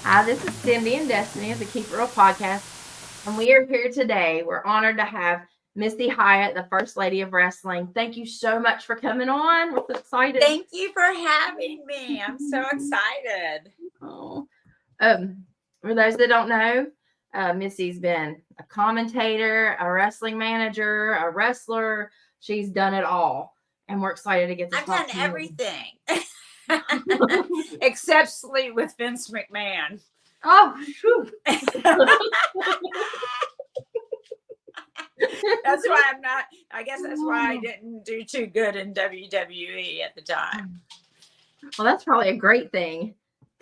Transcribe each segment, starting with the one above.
Hi, this is Cindy and Destiny of the Keep It Real podcast, and we are here today. We're honored to have MissyHyatt, the First Lady of Wrestling. Thank you so much for coming on. We're so excited. Thank you for having me. I'm so excited. Oh. For those that don't know, Missy's been a commentator, a wrestling manager, a wrestler. She's done it all, and we're excited to get to I've talk done to you. everything except sleep with Vince McMahon. Oh, phew. That's why I'm not. I guess that's why I didn't do too good in WWE at the time. Well, that's probably a great thing.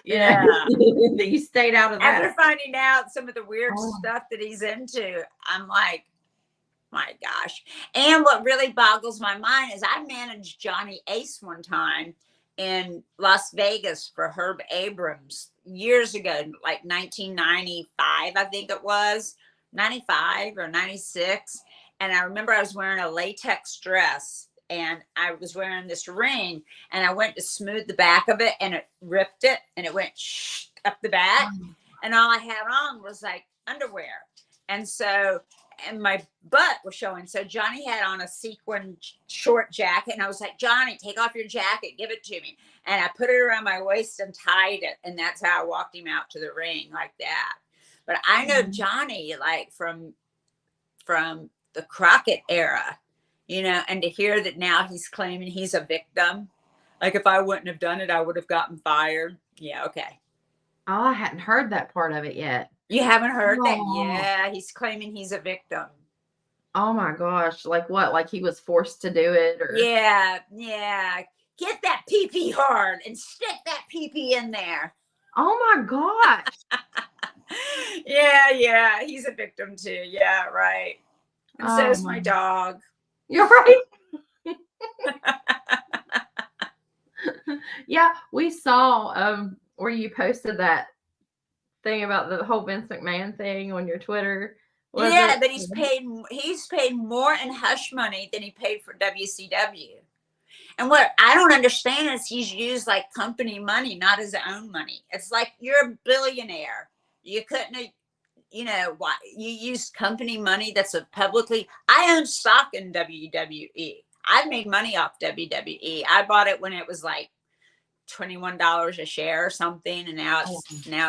Yeah. That you stayed out of that. After finding out some of the weird stuff that he's into, I'm like, my gosh. And what really boggles my mind is I managed Johnny Ace one time in Las Vegas for Herb Abrams years ago, like 1995, I think it was 95 or 96. And I remember I was wearing a latex dress and I was wearing this ring and I went to smooth the back of it and it ripped it and it went up the back. And all I had on was like underwear. And so, and my butt was showing. So Johnny had on a sequin short jacket. And I was like, Johnny, take off your jacket, give it to me. And I put it around my waist and tied it. And that's how I walked him out to the ring like that. But I know Johnny like from the Crockett era, you know, and to hear that now he's claiming he's a victim. Like if I wouldn't have done it, I would have gotten fired. Yeah, okay. Oh, I hadn't heard that part of it yet. You haven't heard that? Yeah, he's claiming he's a victim. Oh my gosh. Like what? Like he was forced to do it? Or Yeah. Get that pee-pee hard and stick that pee-pee in there. Oh my gosh. Yeah. He's a victim too. Yeah, right. And so is my dog. You're right. Yeah, we saw where you posted that thing about the whole Vince McMahon thing on your Twitter. Yeah, but he's paid more in hush money than he paid for WCW. And what I don't understand is he's used like company money, not his own money. It's like you're a billionaire. You couldn't have, you know, why you use company money that's a publicly. I own stock in WWE. I've made money off WWE. I bought it when it was like $21 a share or something, and now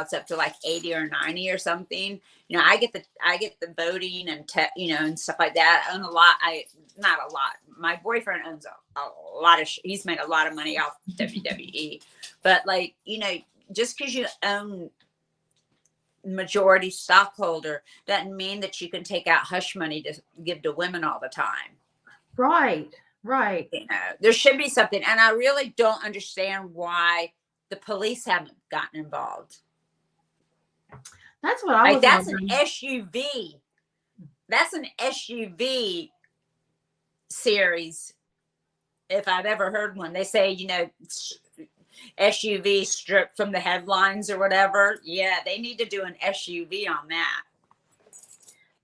it's up to like 80 or 90 or something. You know, I get the voting and you know, and stuff like that. I own a lot. Not a lot. My boyfriend owns a lot of. He's made a lot of money off WWE, but like, you know, just because you own majority stockholder doesn't mean that you can take out hush money to give to women all the time. Right. You know, there should be something. And I really don't understand why the police haven't gotten involved. That's what I was that's wondering. an SUV. That's an SUV series. If I've ever heard one, they say, you know, SUV stripped from the headlines or whatever. Yeah, they need to do an SUV on that.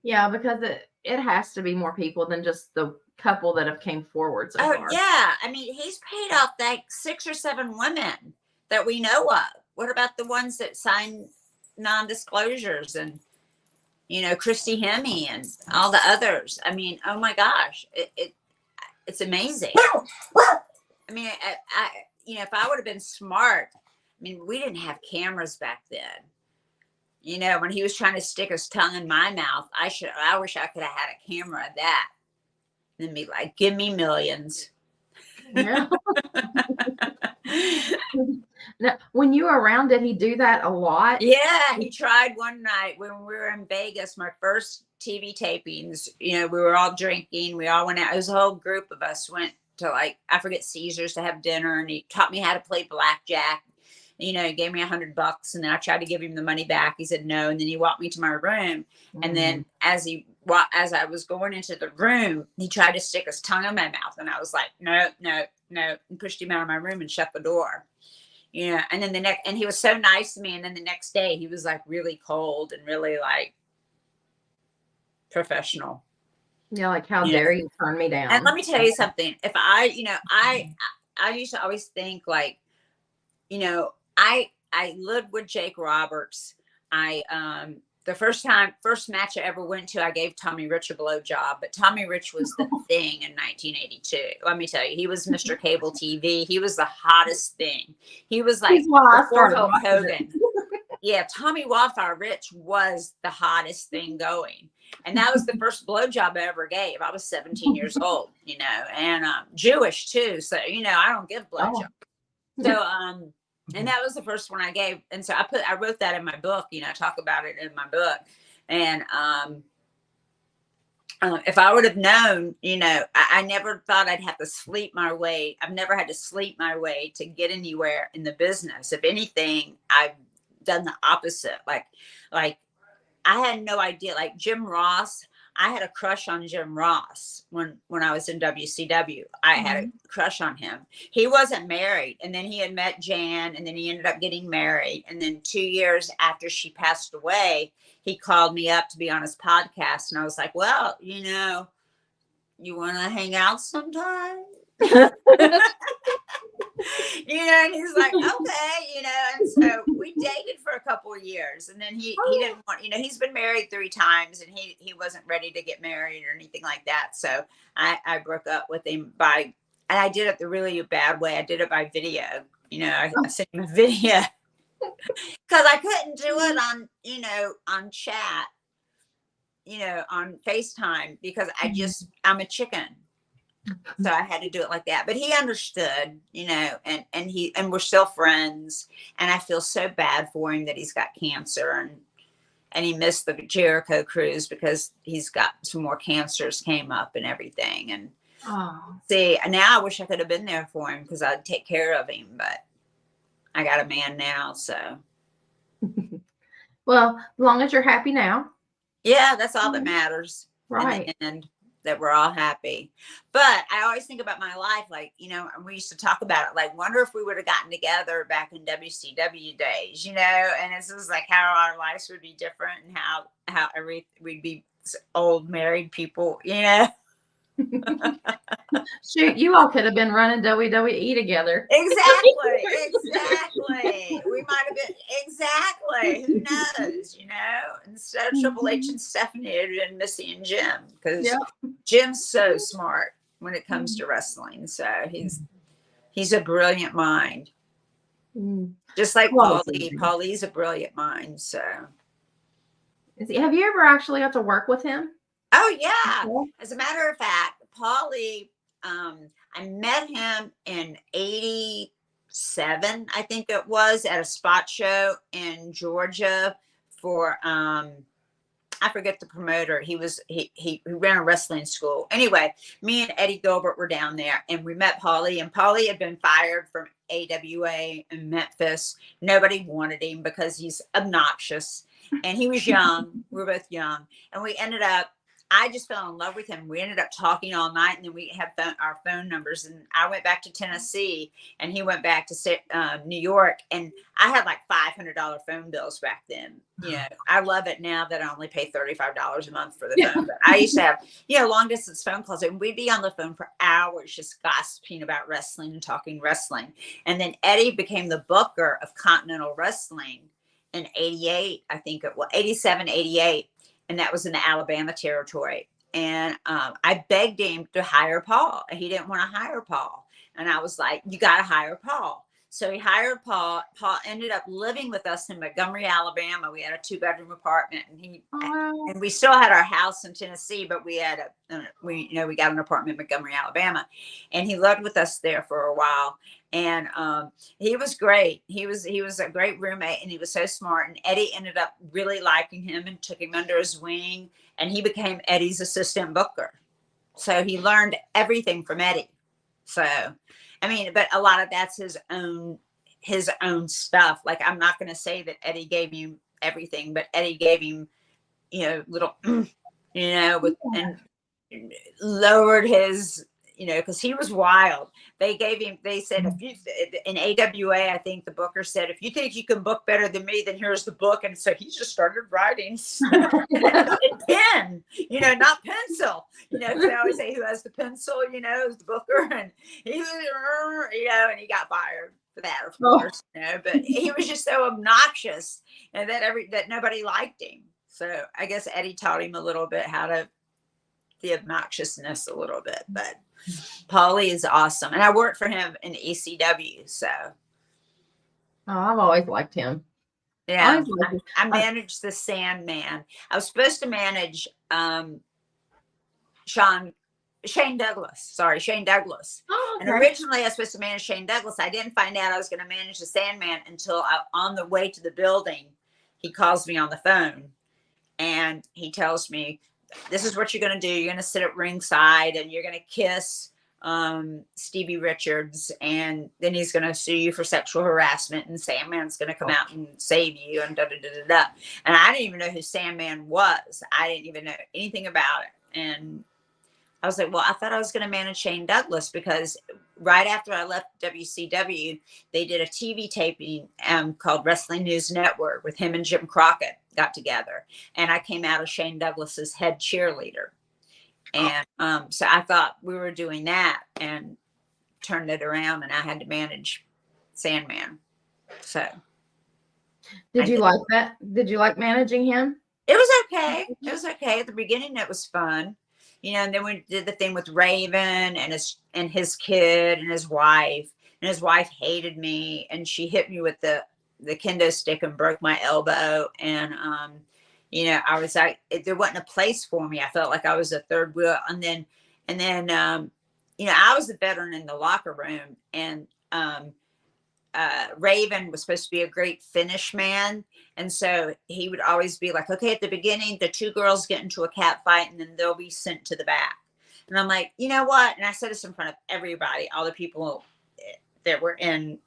Yeah, because it has to be more people than just the couple that have came forward so far. Yeah. I mean, he's paid off like 6 or 7 women that we know of. What about the ones that signed non-disclosures and, you know, Christy Hemme and all the others? I mean, oh my gosh, it's amazing. I mean, I you know, if I would have been smart, I mean, we didn't have cameras back then. You know, when he was trying to stick his tongue in my mouth, I wish I could have had a camera of that. And be like, give me millions. Yeah. Now, when you were around, did he do that a lot? Yeah, he tried one night when we were in Vegas, my first TV tapings. You know, we were all drinking. We all went out. It was a whole group of us went to like, I forget, Caesars to have dinner. And he taught me how to play blackjack. You know, he gave me $100 and then I tried to give him the money back. He said no. And then he walked me to my room. And then as I was going into the room, he tried to stick his tongue in my mouth. And I was like, no, and pushed him out of my room and shut the door. You know, and then and he was so nice to me. And then the next day he was like really cold and really like professional. Yeah, like how dare you turn me down? And let me tell you something. If I, you know, I used to always think like, you know, I lived with Jake Roberts. The first match I ever went to, I gave Tommy Rich a blowjob, but Tommy Rich was the thing in 1982. Let me tell you, he was Mr. Cable TV. He was the hottest thing. He was like before Hulk Hogan. Yeah, Tommy Wildfire Rich was the hottest thing going. And that was the first blowjob I ever gave. I was 17 years old, and Jewish too. So, I don't give blowjobs. Oh. So, and that was the first one I gave. And so I wrote that in my book, I talk about it in my book. And if I would have known, I never thought I'd have to sleep my way. I've never had to sleep my way to get anywhere in the business. If anything, I've done the opposite. Like I had no idea. Like Jim Ross, I had a crush on Jim Ross when I was in WCW. I had a crush on him. He wasn't married. And then he had met Jan, and then he ended up getting married. And then 2 years after she passed away, he called me up to be on his podcast. And I was like, well, you want to hang out sometime? And he's like, okay, and so we dated for a couple of years, and then he didn't want, he's been married 3 times, and he wasn't ready to get married or anything like that. So I broke up with him and I did it the really bad way. I did it by video. I sent him a video because I couldn't do it on chat, on FaceTime, because I'm a chicken. So I had to do it like that, but he understood, and we're still friends, and I feel so bad for him that he's got cancer, and he missed the Jericho cruise because he's got some more cancers came up and everything. And see, now I wish I could have been there for him because I'd take care of him, but I got a man now. So, well, as long as you're happy now. Yeah, that's all that matters. Right. And that we're all happy. But I always think about my life, like, we used to talk about it, like, wonder if we would have gotten together back in WCW days, and it's just like how our lives would be different, and how we'd be old married people, Shoot, you all could have been running WWE together. Exactly. We might have been, exactly. Who knows, Instead of Triple H and Stephanie, it would have been Missy and Jim, because Jim's so smart when it comes to wrestling. So he's a brilliant mind. Just like Paulie. Paulie's a brilliant mind. So have you ever actually got to work with him? Oh yeah. As a matter of fact, Paulie, I met him in 87, I think it was, at a spot show in Georgia for I forget the promoter. He ran a wrestling school. Anyway, me and Eddie Gilbert were down there, and we met Paulie, and Paulie had been fired from AWA in Memphis. Nobody wanted him because he's obnoxious, and he was young. We were both young, and we ended up, I just fell in love with him. We ended up talking all night, and then we had our phone numbers, and I went back to Tennessee, and he went back to New York, and I had like $500 phone bills back then. I love it now that I only pay $35 a month for the phone. But I used to have, long distance phone calls, and we'd be on the phone for hours just gossiping about wrestling and talking wrestling. And then Eddie became the booker of Continental Wrestling in 88, I think it was 87, 88. And that was in the Alabama territory. And I begged him to hire Paul. And he didn't want to hire Paul. And I was like, you got to hire Paul. So he hired Paul. Paul ended up living with us in Montgomery, Alabama. We had a 2-bedroom apartment. And we still had our house in Tennessee, but we had we got an apartment in Montgomery, Alabama. And he lived with us there for a while. And he was great. He was a great roommate, and he was so smart. And Eddie ended up really liking him and took him under his wing. And he became Eddie's assistant booker. So he learned everything from Eddie. So, I mean, but a lot of that's his own stuff. Like, I'm not going to say that Eddie gave him everything, but Eddie gave him, little, and lowered his, because he was wild. They said, if you, in AWA, I think the booker said, if you think you can book better than me, then here's the book. And so he just started writing in pen, not pencil, because I always say who has the pencil, is the booker. And he was, and he got fired. for that, of Oh. course, but he was just so obnoxious and that nobody liked him. So I guess Eddie taught him a little bit the obnoxiousness a little bit, but Paulie is awesome. And I worked for him in ECW. So I've always liked him. yeah, I managed the Sandman. I was supposed to manage Shane Douglas. Oh, okay. And originally I was supposed to manage Shane Douglas. I didn't find out I was going to manage the Sandman until on the way to the building, he calls me on the phone and he tells me, this is what you're going to do. You're going to sit at ringside and you're going to kiss Stevie Richards, and then he's going to sue you for sexual harassment, and Sandman's going to come out and save you, and da da da da da. And I didn't even know who Sandman was. I didn't even know anything about it. And I was like, well, I thought I was going to manage Shane Douglas, because right after I left WCW, they did a TV taping called Wrestling News Network with him and Jim Crockett got together. And I came out as Shane Douglas's head cheerleader. And so I thought we were doing that and turned it around, and I had to manage Sandman. So did you like that? Did you like managing him? It was okay. It was okay. At the beginning, it was fun. And then we did the thing with Raven and his kid and his wife. And his wife hated me, and she hit me with the kendo stick and broke my elbow. And I was like, there wasn't a place for me. I felt like I was a third wheel. And then I was the veteran in the locker room, and Raven was supposed to be a great finish man. And so he would always be like, okay, at the beginning, the two girls get into a cat fight and then they'll be sent to the back. And I'm like, you know what? And I said this in front of everybody, all the people that were in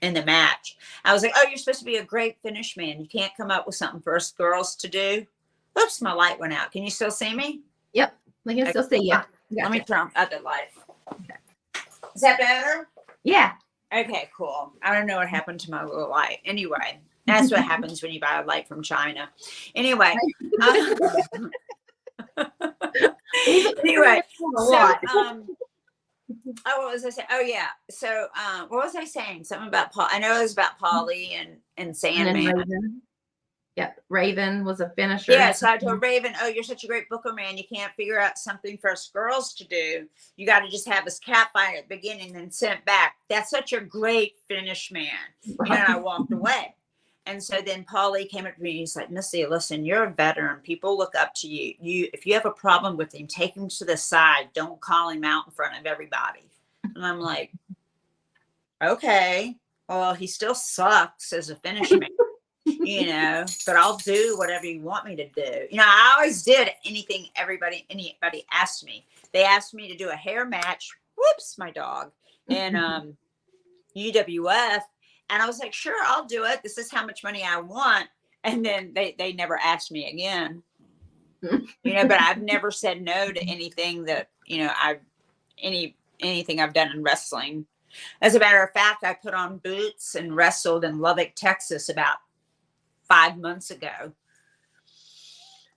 the match. I was like, oh, you're supposed to be a great finish man. You can't come up with something for us girls to do. Oops, my light went out. Can you still see me? Yep. We can still see you. Let me turn out the light. Okay. Is that better? Yeah. Okay, cool. I don't know what happened to my little light. Anyway, that's what happens when you buy a light from China. Anyway. Anyway. What was I saying? Oh, yeah. So, what was I saying? Something about Paul. I know it was about Paulie and Sandman. Yep. Raven was a finisher. Yeah. So I told Raven, oh, you're such a great booker, man. You can't figure out something for us girls to do. You got to just have us cat fight at the beginning and send it back. That's such a great finish, man. And I walked away. And so then Paulie came up to me and he's like, Missy, listen, you're a veteran. People look up to you. If you have a problem with him, take him to the side. Don't call him out in front of everybody. And I'm like, okay, well, he still sucks as a finish man, but I'll do whatever you want me to do. I always did anything anybody asked me. They asked me to do a hair match. Whoops, my dog. And UWF. And I was like, sure, I'll do it. This is how much money I want. And then they never asked me again, but I've never said no to anything that, anything I've done in wrestling. As a matter of fact, I put on boots and wrestled in Lubbock, Texas about 5 months ago.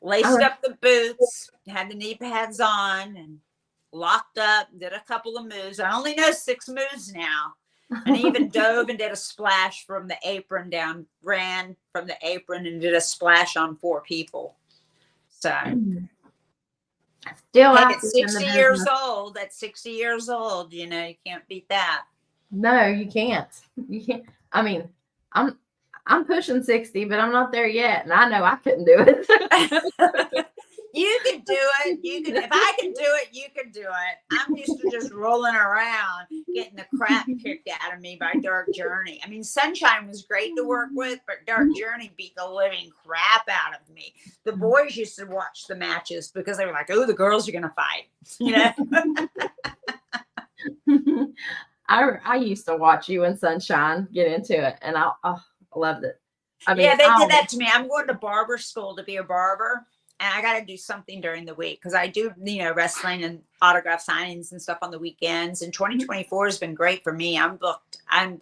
Laced up the boots, had the knee pads on, and locked up, did a couple of moves. I only know 6 moves now. And even dove and did a splash from the apron down, ran from the apron and did a splash on 4 people. So still at 60 years old, you can't beat that. No, you can't. You can't. I mean, I'm pushing 60, but I'm not there yet. And I know I couldn't do it. You could do it. If I can do it, you can do it. I'm used to just rolling around, getting the crap kicked out of me by Dark Journey. I mean, Sunshine was great to work with, but Dark Journey beat the living crap out of me. The boys used to watch the matches because they were like, oh, the girls are going to fight, I used to watch you and Sunshine get into it, and I loved it. I mean, yeah, they did that to me. I'm going to barber school to be a barber. And I got to do something during the week because I do, wrestling and autograph signings and stuff on the weekends. And 2024 has been great for me. I'm booked a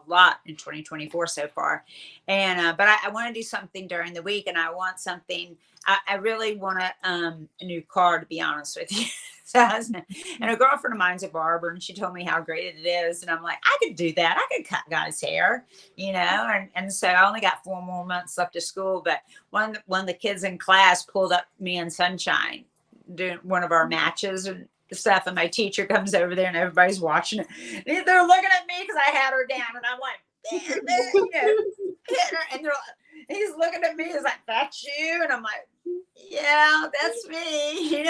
lot in 2024 so far. And, but I want to do something during the week, and I want something, I really want a new car, to be honest with you. And a girlfriend of mine's a barber, and she told me how great it is. And I'm like, I could do that. I could cut guys' hair, And so I only got 4 more months left of school. But one of the kids in class pulled up me and Sunshine doing one of our matches and stuff. And my teacher comes over there, and everybody's watching it. And they're looking at me because I had her down, and I'm like, damn, hit her. And he's looking at me. He's like, that's you? And I'm like, yeah, that's me.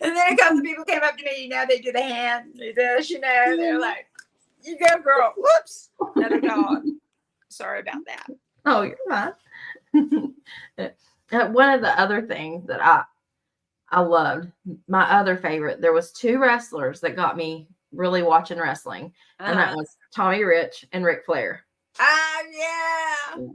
And then a couple of people came up to me, they do the hand, do this, they're like, you go, girl. Whoops. Another dog. Sorry about that. Oh, you're fine. One of the other things that I loved, my other favorite, there was 2 wrestlers that got me really watching wrestling. And that was Tommy Rich and Ric Flair. Yeah.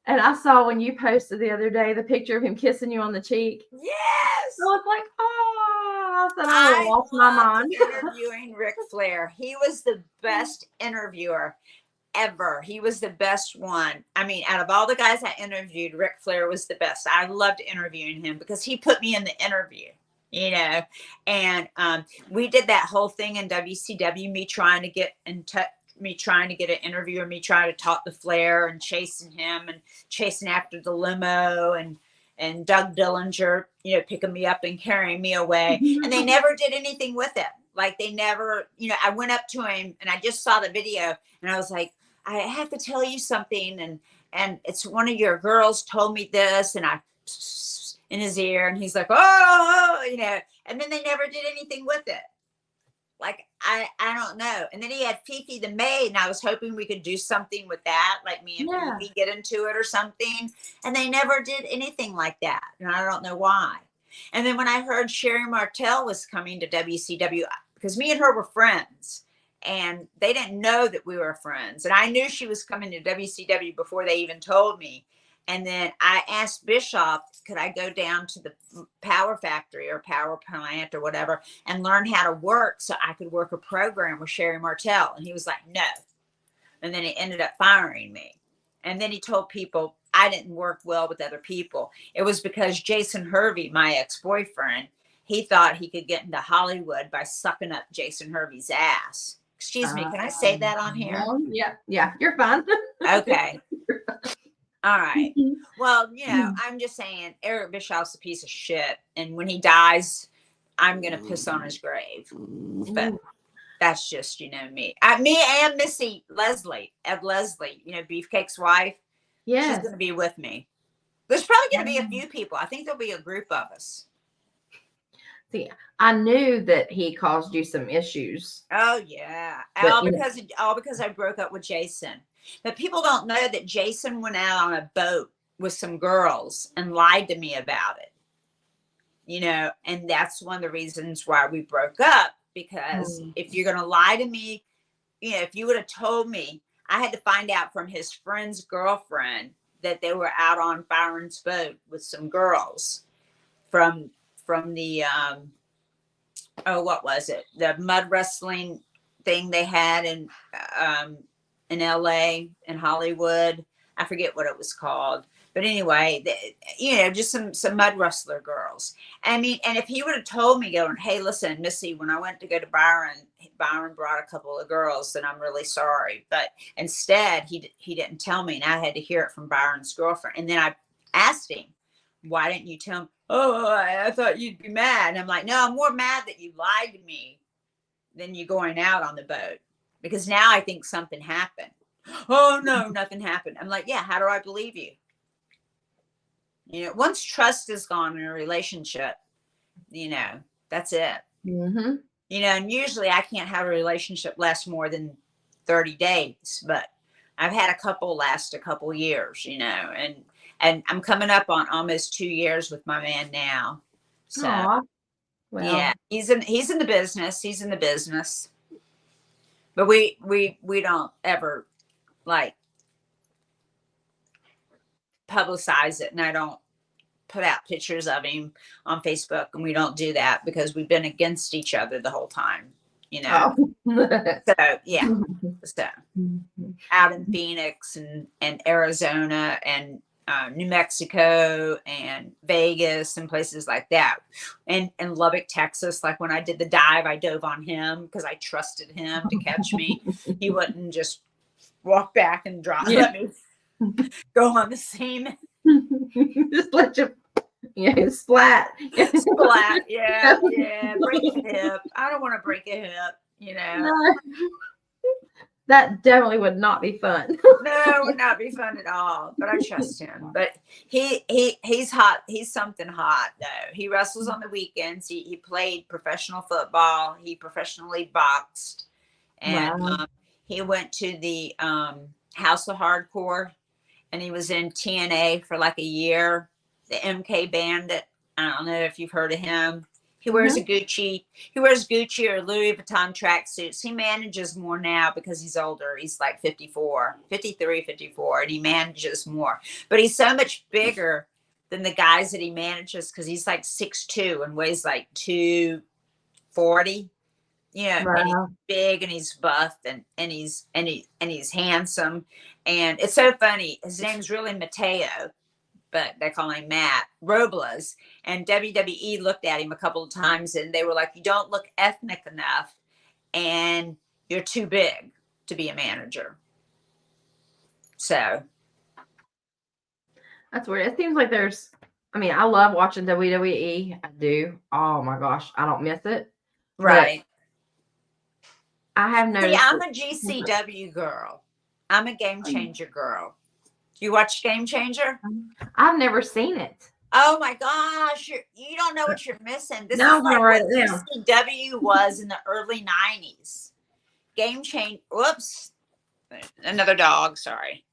And I saw when you posted the other day the picture of him kissing you on the cheek. Yes. I was like, oh, I lost my mind. Interviewing Ric Flair. He was the best interviewer ever. He was the best one. I mean, out of all the guys I interviewed, Ric Flair was the best. I loved interviewing him because he put me in the interview, and we did that whole thing in WCW, me trying to get in touch, me trying to get an interview, and me trying to talk to Flair and chasing him and chasing after the limo and Doug Dillinger, picking me up and carrying me away. And they never did anything with it. Like they never, I went up to him and I just saw the video and I was like, I have to tell you something. And it's one of your girls told me this, and I in his ear, and he's like, oh, and then they never did anything with it. Like, I don't know. And then he had Fifi the maid, and I was hoping we could do something with that, like me and Fifi get into it or something. And they never did anything like that. And I don't know why. And then when I heard Sherry Martel was coming to WCW, because me and her were friends, and they didn't know that we were friends. And I knew she was coming to WCW before they even told me. And then I asked Bischoff, could I go down to the Power Factory or Power Plant or whatever and learn how to work so I could work a program with Sherry Martel? And he was like, no. And then he ended up firing me. And then he told people I didn't work well with other people. It was because Jason Hervey, my ex-boyfriend, he thought he could get into Hollywood by sucking up Jason Hervey's ass. Excuse me, can I say that on here? Yeah, you're fine. Okay. All right. Well, I'm just saying Eric Bischoff's a piece of shit. And when he dies, I'm going to piss on his grave. But that's just, me. Me and Missy Ed Leslie, Beefcake's wife. Yeah. She's going to be with me. There's probably going to be a few people. I think there'll be a group of us. See, I knew that he caused you some issues. Oh, yeah. All because I broke up with Jason. But people don't know that Jason went out on a boat with some girls and lied to me about it. And that's one of the reasons why we broke up, because if you're going to lie to me, if you would have told me, I had to find out from his friend's girlfriend that they were out on Byron's boat with some girls from the, what was it? The mud wrestling thing they had in LA, in Hollywood. I forget what it was called. But anyway, just some mud wrestler girls. I mean, and if he would have told me, going, hey, listen, Missy, when I went to go to Byron brought a couple of girls, and I'm really sorry. But instead, he didn't tell me, and I had to hear it from Byron's girlfriend. And then I asked him, why didn't you tell him? Oh, I thought you'd be mad. And I'm like, no, I'm more mad that you lied to me than you going out on the boat. Because now I think something happened. Oh, no, nothing happened. I'm like, yeah, how do I believe you? Once trust is gone in a relationship, that's it. Mm-hmm. And usually I can't have a relationship last more than 30 days. But I've had a couple last a couple years, and I'm coming up on almost 2 years with my man now. So, well, yeah, he's in the business. He's in the business. But we don't ever publicize it, and I don't put out pictures of him on Facebook, and we don't do that because we've been against each other the whole time, So yeah, so out in Phoenix and Arizona and New Mexico and Vegas and places like that. And Lubbock, Texas, like when I did the dive, I dove on him because I trusted him to catch me. He wouldn't just walk back and drop, Yeah. let me go on the seam. Just let you splat. Splat. Yeah, break a hip. I don't want to break a hip, you know. No. That definitely would not be fun. No, it would not be fun at all. But I trust him. But he's hot. He's something hot though. He wrestles on the weekends. He played professional football. He professionally boxed, and Wow. he went to the House of Hardcore, and he was in TNA for like a year. The MK Bandit. I don't know if you've heard of him. He wears a Gucci. He wears Gucci or Louis Vuitton tracksuits. He manages more now because he's older. He's like 54, 53, 54, and he manages more. But he's so much bigger than the guys that he manages because he's like 6'2" and weighs like 240. You know, and he's Wow. big and he's buff and he's handsome. And it's so funny. His name's really Mateo, but they call him Matt Robles. And WWE looked at him a couple of times and they were like, you don't look ethnic enough and you're too big to be a manager. So That's weird. It seems like I love watching WWE. I do. Oh my gosh. I don't miss it. right. But I have noticed. See, I'm a GCW girl. I'm a Game Changer girl. Do you watch Game Changer? I've never seen it. Oh my gosh, you don't know what you're missing. This Now is I'm gonna like write what it down. GCW was in the early 90s. Game Change. Whoops. Another dog. Sorry.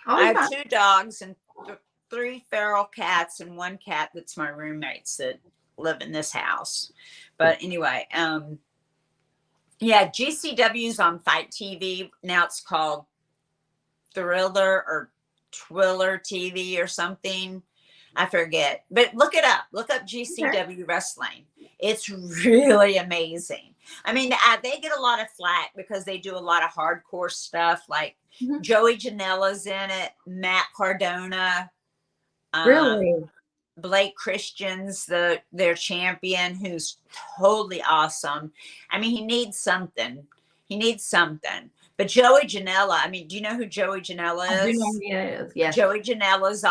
Oh, I you're have fine. 2 dogs and 3 feral cats and 1 cat that's my roommates that live in this house. But anyway, yeah, GCW's on Fight TV. Now it's called Thriller or Twiller TV or something. I forget, but look it up. Look up GCW wrestling. It's really amazing. I mean, they get a lot of flack because they do a lot of hardcore stuff. Like Joey Janela's in it, Matt Cardona, Really? Blake Christian's their champion, who's totally awesome. I mean, he needs something. He needs something. But Joey Janela, I mean, do you know who Joey Janela I do know is? who he is. Yes. Joey Janela's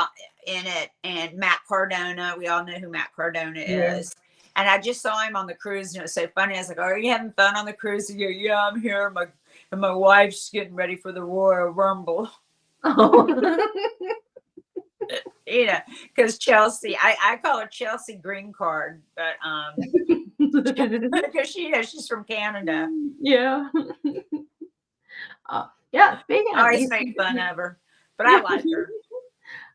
in it, and Matt Cardona. We all know who Matt Cardona is. And I just saw him on the cruise, and it was so funny. I was like, "Oh, are you having fun on the cruise?" He goes, "Yeah, I'm here. My wife's getting ready for the Royal Rumble." Oh. You know, because Chelsea, I call her Chelsea Green Card, but because she's from Canada. Yeah. Yeah. Speaking I of always make fun of her, but I like her.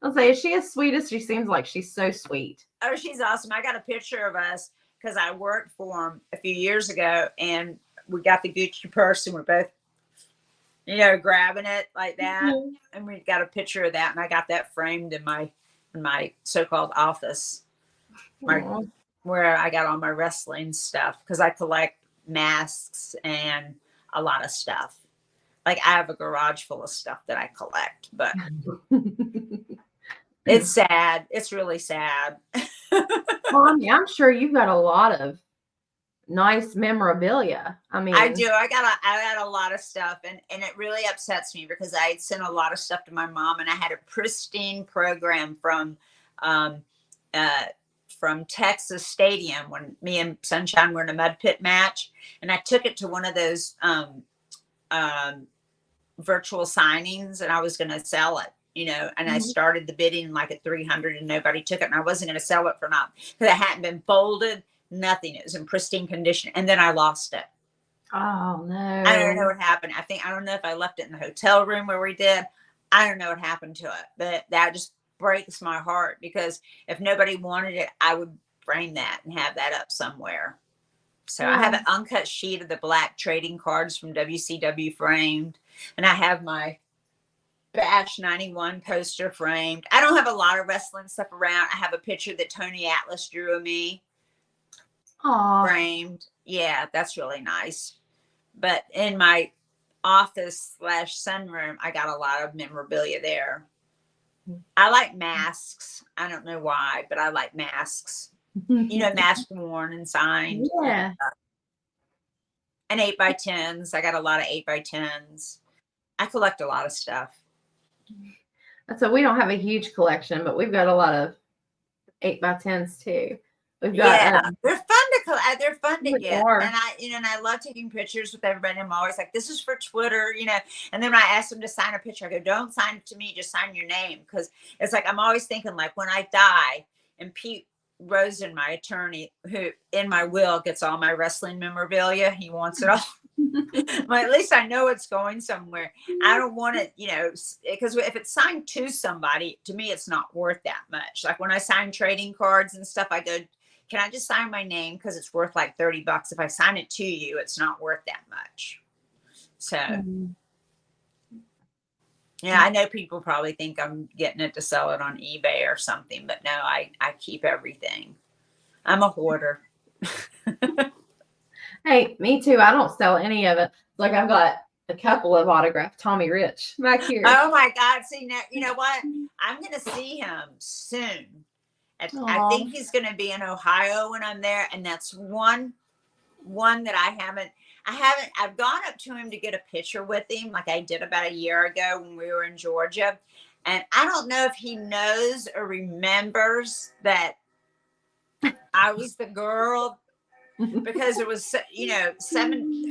I'll say, is she as sweet as she seems like? She's so sweet. Oh, she's awesome. I got a picture of us because I worked for him a few years ago, and we got the Gucci purse, and we're both, grabbing it like that, and we got a picture of that, and I got that framed in my so-called office, where I got all my wrestling stuff because I collect masks and a lot of stuff. Like I have a garage full of stuff that I collect, but it's sad. It's really sad. Well, I'm sure you've got a lot of nice memorabilia. I mean, I do. I got a lot of stuff, and it really upsets me because I had sent a lot of stuff to my mom, and I had a pristine program from Texas Stadium when me and Sunshine were in a mud pit match, and I took it to one of those virtual signings, and I was going to sell it, and I started the bidding like at 300 and nobody took it. And I wasn't going to sell it for not because it hadn't been folded, nothing. It was in pristine condition. And then I lost it. Oh no. I don't know what happened. I don't know if I left it in the hotel room where we did. I don't know what happened to it, but that just breaks my heart because if nobody wanted it, I would frame that and have that up somewhere. So I have an uncut sheet of the black trading cards from WCW framed, and I have my Bash 91 poster framed. I don't have a lot of wrestling stuff around. I have a picture that Tony Atlas drew of me framed. Yeah, that's really nice. But in my office / sunroom, I got a lot of memorabilia there. I like masks. I don't know why, but I like masks. You know, mask worn and signed. Yeah. And 8x10s. I got a lot of 8x10s. I collect a lot of stuff. So we don't have a huge collection, but we've got a lot of 8x10s too. We've got they're fun to collect. They're fun to get, are. and and I love taking pictures with everybody. I'm always like, "This is for Twitter," you know. And then when I ask them to sign a picture, I go, "Don't sign it to me. Just sign your name," because it's like I'm always thinking like when I die, and Pete Rosen, my attorney, who in my will gets all my wrestling memorabilia, he wants it all. Well, at least I know it's going somewhere. I don't want it, you know, because if it's signed to somebody, to me, it's not worth that much. Like when I sign trading cards and stuff, I go, can I just sign my name? Because it's worth like $30. If I sign it to you, it's not worth that much. So, yeah, I know people probably think I'm getting it to sell it on eBay or something, but no, I keep everything. I'm a hoarder. Hey, me too. I don't sell any of it. Like I've got a couple of autographed Tommy Rich back here. Oh my God. See, now, you know what? I'm going to see him soon. I think he's going to be in Ohio when I'm there. And that's one that I've gone up to him to get a picture with him. Like I did about a year ago when we were in Georgia. And I don't know if he knows or remembers that I was the girl because it was, you know,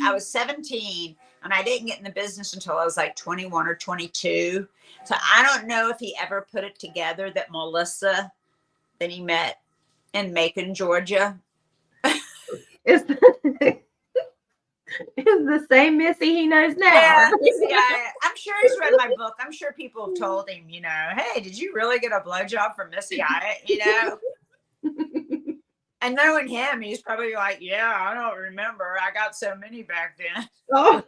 I was 17 and I didn't get in the business until I was like 21 or 22. So I don't know if he ever put it together that Melissa that he met in Macon, Georgia is the same Missy he knows now. Yeah, I'm sure he's read my book. I'm sure people have told him, you know, hey, did you really get a blowjob from MissyHyatt? You know? And knowing him, he's probably like, yeah, I don't remember. I got so many back then. Oh.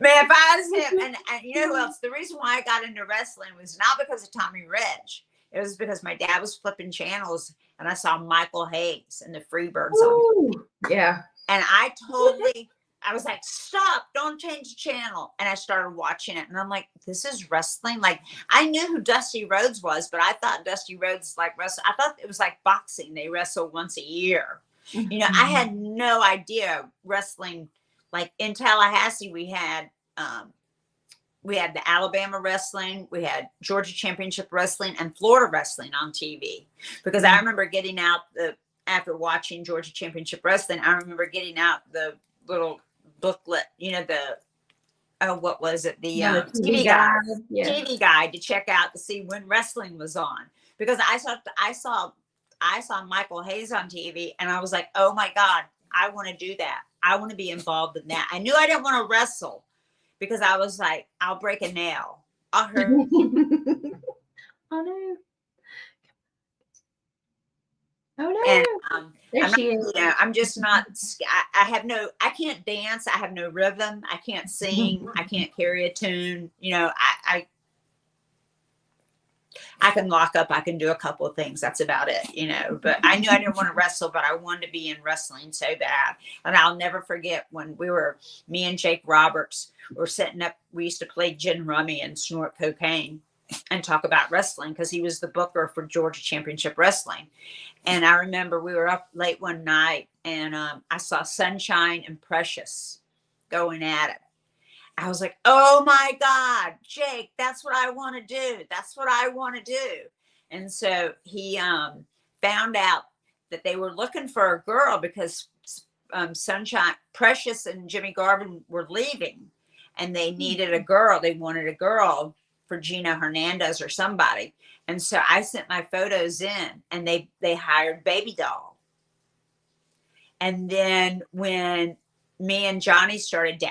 Man, if I was him, and you know who else? The reason why I got into wrestling was not because of Tommy Rich. It was because my dad was flipping channels and I saw Michael Hayes and the Freebirds on. Yeah. And I was like, stop, don't change the channel. And I started watching it and I'm like, this is wrestling. Like I knew who Dusty Rhodes was, but I thought Dusty Rhodes like wrestle. I thought it was like boxing. They wrestle once a year. You know, I had no idea wrestling. Like in Tallahassee, we had the Alabama wrestling, we had Georgia Championship Wrestling and Florida Wrestling on TV. Because I remember getting out after watching Georgia Championship Wrestling, I remember getting out the little booklet, you know, what was it? The TV guide. Yeah. TV guide to check out to see when wrestling was on. Because I saw Michael Hayes on TV and I was like, oh my God, I want to do that. I want to be involved in that. I knew I didn't want to wrestle because I was like, I'll break a nail. I'll hurt. Oh no. Oh no. And I'm just not, I can't dance. I have no rhythm. I can't sing. I can't carry a tune. You know, I can lock up. I can do a couple of things. That's about it, you know, but I knew I didn't want to wrestle, but I wanted to be in wrestling so bad. And I'll never forget when me and Jake Roberts were setting up, we used to play gin rummy and snort cocaine and talk about wrestling because he was the booker for Georgia Championship Wrestling. And I remember we were up late one night and I saw Sunshine and Precious going at it. I was like, oh my God, Jake, that's what I want to do. That's what I want to do. And so he found out that they were looking for a girl because Sunshine, Precious and Jimmy Garvin were leaving and they needed a girl. They wanted a girl for Gina Hernandez or somebody. And so I sent my photos in and they hired Baby Doll. And then when me and Johnny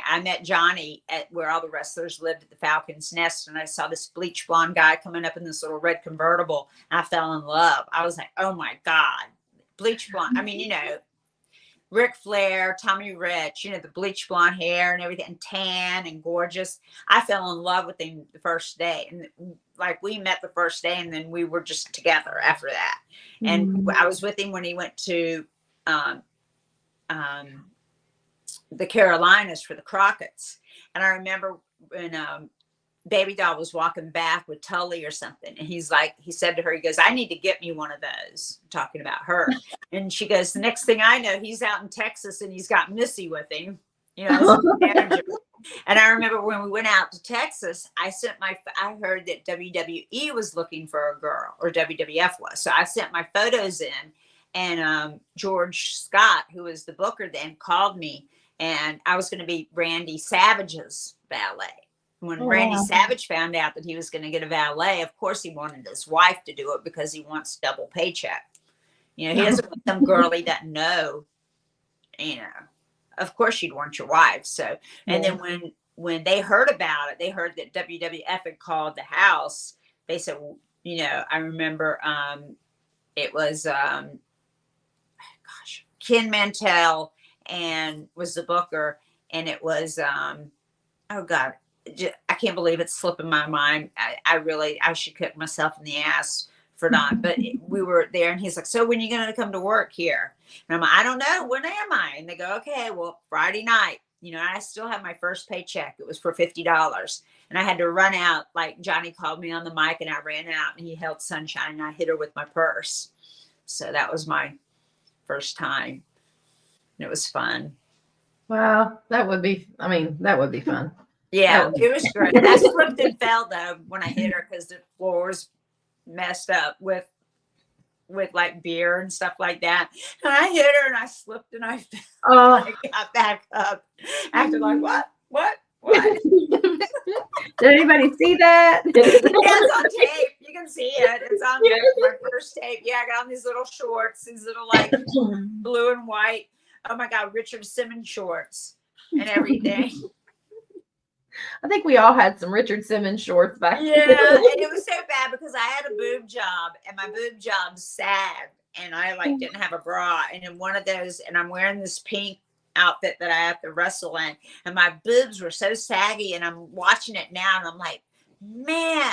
I met Johnny at where all the wrestlers lived at the Falcon's Nest. And I saw this bleach blonde guy coming up in this little red convertible. And I fell in love. I was like, oh my God, bleach blonde. I mean, you know, Ric Flair, Tommy Rich, you know, the bleach blonde hair and everything, and tan and gorgeous. I fell in love with him the first day. And like we met the first day and then we were just together after that. And I was with him when he went to, the Carolinas for the Crockett's. And I remember when Baby Doll was walking back with Tully or something. And he said to her, he goes, I need to get me one of those, talking about her. And she goes, the next thing I know, he's out in Texas and he's got Missy with him, as a manager. And I remember when we went out to Texas, I heard that WWE was looking for a girl, or WWF was. So I sent my photos in, and George Scott, who was the booker then, called me, and I was going to be Randy Savage's valet. When Randy Savage found out that he was going to get a valet, of course he wanted his wife to do it because he wants double paycheck. He doesn't want some girl he doesn't know. Of course you'd want your wife. So, and then when they heard about it, they heard that WWF had called the house. They said, I remember it was Ken Mantell and was the booker, and it was oh God. I can't believe it's slipping my mind. I should kick myself in the ass for not, but we were there, and he's like, so when are you going to come to work here? And I'm like, I don't know. When am I? And they go, okay, well, Friday night, I still have my first paycheck. It was for $50. And I had to run out. Like Johnny called me on the mic, and I ran out, and he held Sunshine, and I hit her with my purse. So that was my first time. And it was fun. Wow. That would be fun. Yeah, it was great. I slipped and fell though when I hit her because the floor was messed up with like beer and stuff like that. And I hit her and I slipped and I fell. I got back up, acting like what? Did anybody see that? Yeah, it's on tape. You can see it. It's on my first tape. Yeah, I got on these little shorts, these little like blue and white. Oh my God, Richard Simmons shorts and everything. I think we all had some Richard Simmons shorts back then. Yeah, and it was so bad because I had a boob job, and my boob job sagged, and I didn't have a bra. And in one of those, and I'm wearing this pink outfit that I have to wrestle in, and my boobs were so saggy, and I'm watching it now, and I'm like, man,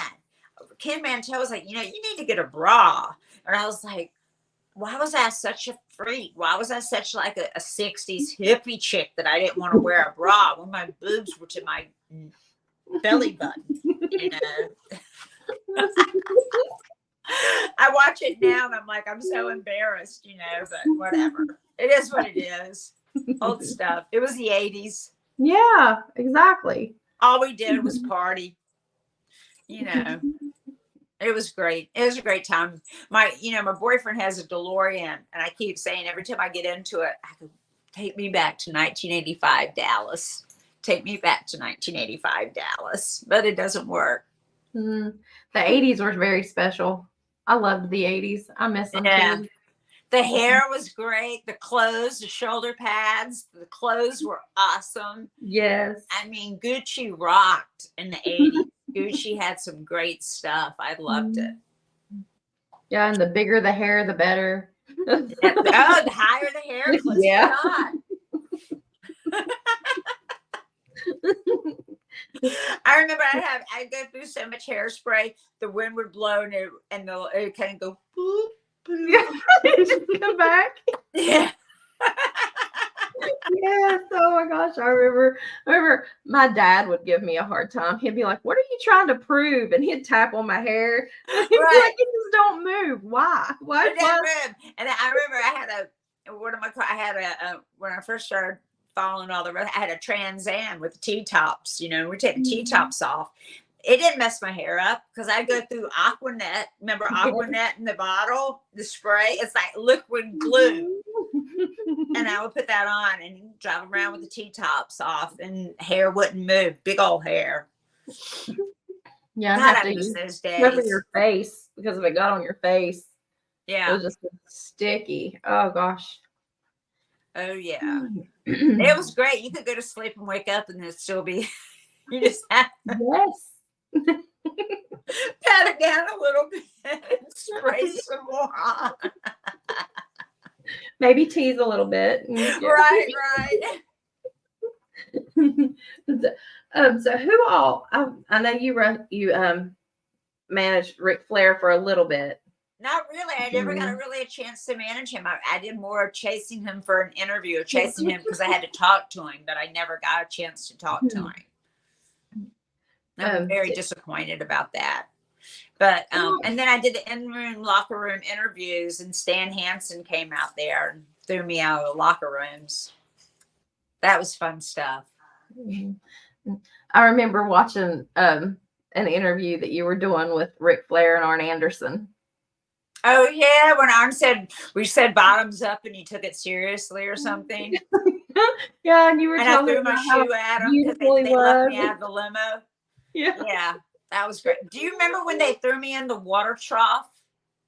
Ken Mantell was like, you need to get a bra. And I was like, why was I such a freak? Why was I such like a 60s hippie chick that I didn't want to wear a bra when my boobs were to my belly button? I watch it now and I'm like, I'm so embarrassed, but whatever. It is what it is. Old stuff. It was the 80s. Yeah, exactly. All we did was party. It was great. It was a great time. My boyfriend has a DeLorean, and I keep saying every time I get into it, I go, take me back to 1985 Dallas. Take me back to 1985 Dallas. But it doesn't work. The 80s were very special. I loved the 80s. I miss them too. The hair was great. The clothes, the shoulder pads, the clothes were awesome. Yes. I mean, Gucci rocked in the 80s. Gucci had some great stuff. I loved it. Yeah, and the bigger the hair, the better. The higher the hair clips. Yeah. I remember I'd go through so much hairspray, the wind would blow and it kind of go boop, boop. Yeah, just come back. Yeah. Yes. Oh my gosh. I remember my dad would give me a hard time. He'd be like, what are you trying to prove? And he'd tap on my hair. He'd be like, it just don't move. Why? Why? Move. And I remember when I first started following all the rest, I had a Trans Am with the T-tops, we take the T-tops off. It didn't mess my hair up because I go through Aquanet. Remember Aquanet in the bottle, the spray? It's like liquid glue. And I would put that on and drive around with the T-tops off, and hair wouldn't move. Big old hair. Yeah, God, I miss those days. Cover your face because if it got on your face, yeah, it was just sticky. Oh gosh. Oh yeah, it was great. You could go to sleep and wake up, and it'd still be. You just have to pat it down a little bit and spray some more on. Maybe tease a little bit. Right. So who all? I know you managed Ric Flair for a little bit. Not really. I never got a chance to manage him. I did more of chasing him for an interview, or chasing him because I had to talk to him, but I never got a chance to talk to him. I'm very disappointed about that. But and then I did the in-room locker room interviews, and Stan Hansen came out there and threw me out of the locker rooms. That was fun stuff. I remember watching an interview that you were doing with Ric Flair and Arn Anderson. Oh yeah, when Arn said we said bottoms up and he took it seriously or something. Yeah, and you were I threw my shoe at him because they left me out of the limo. Yeah, that was great. Do you remember when they threw me in the water trough?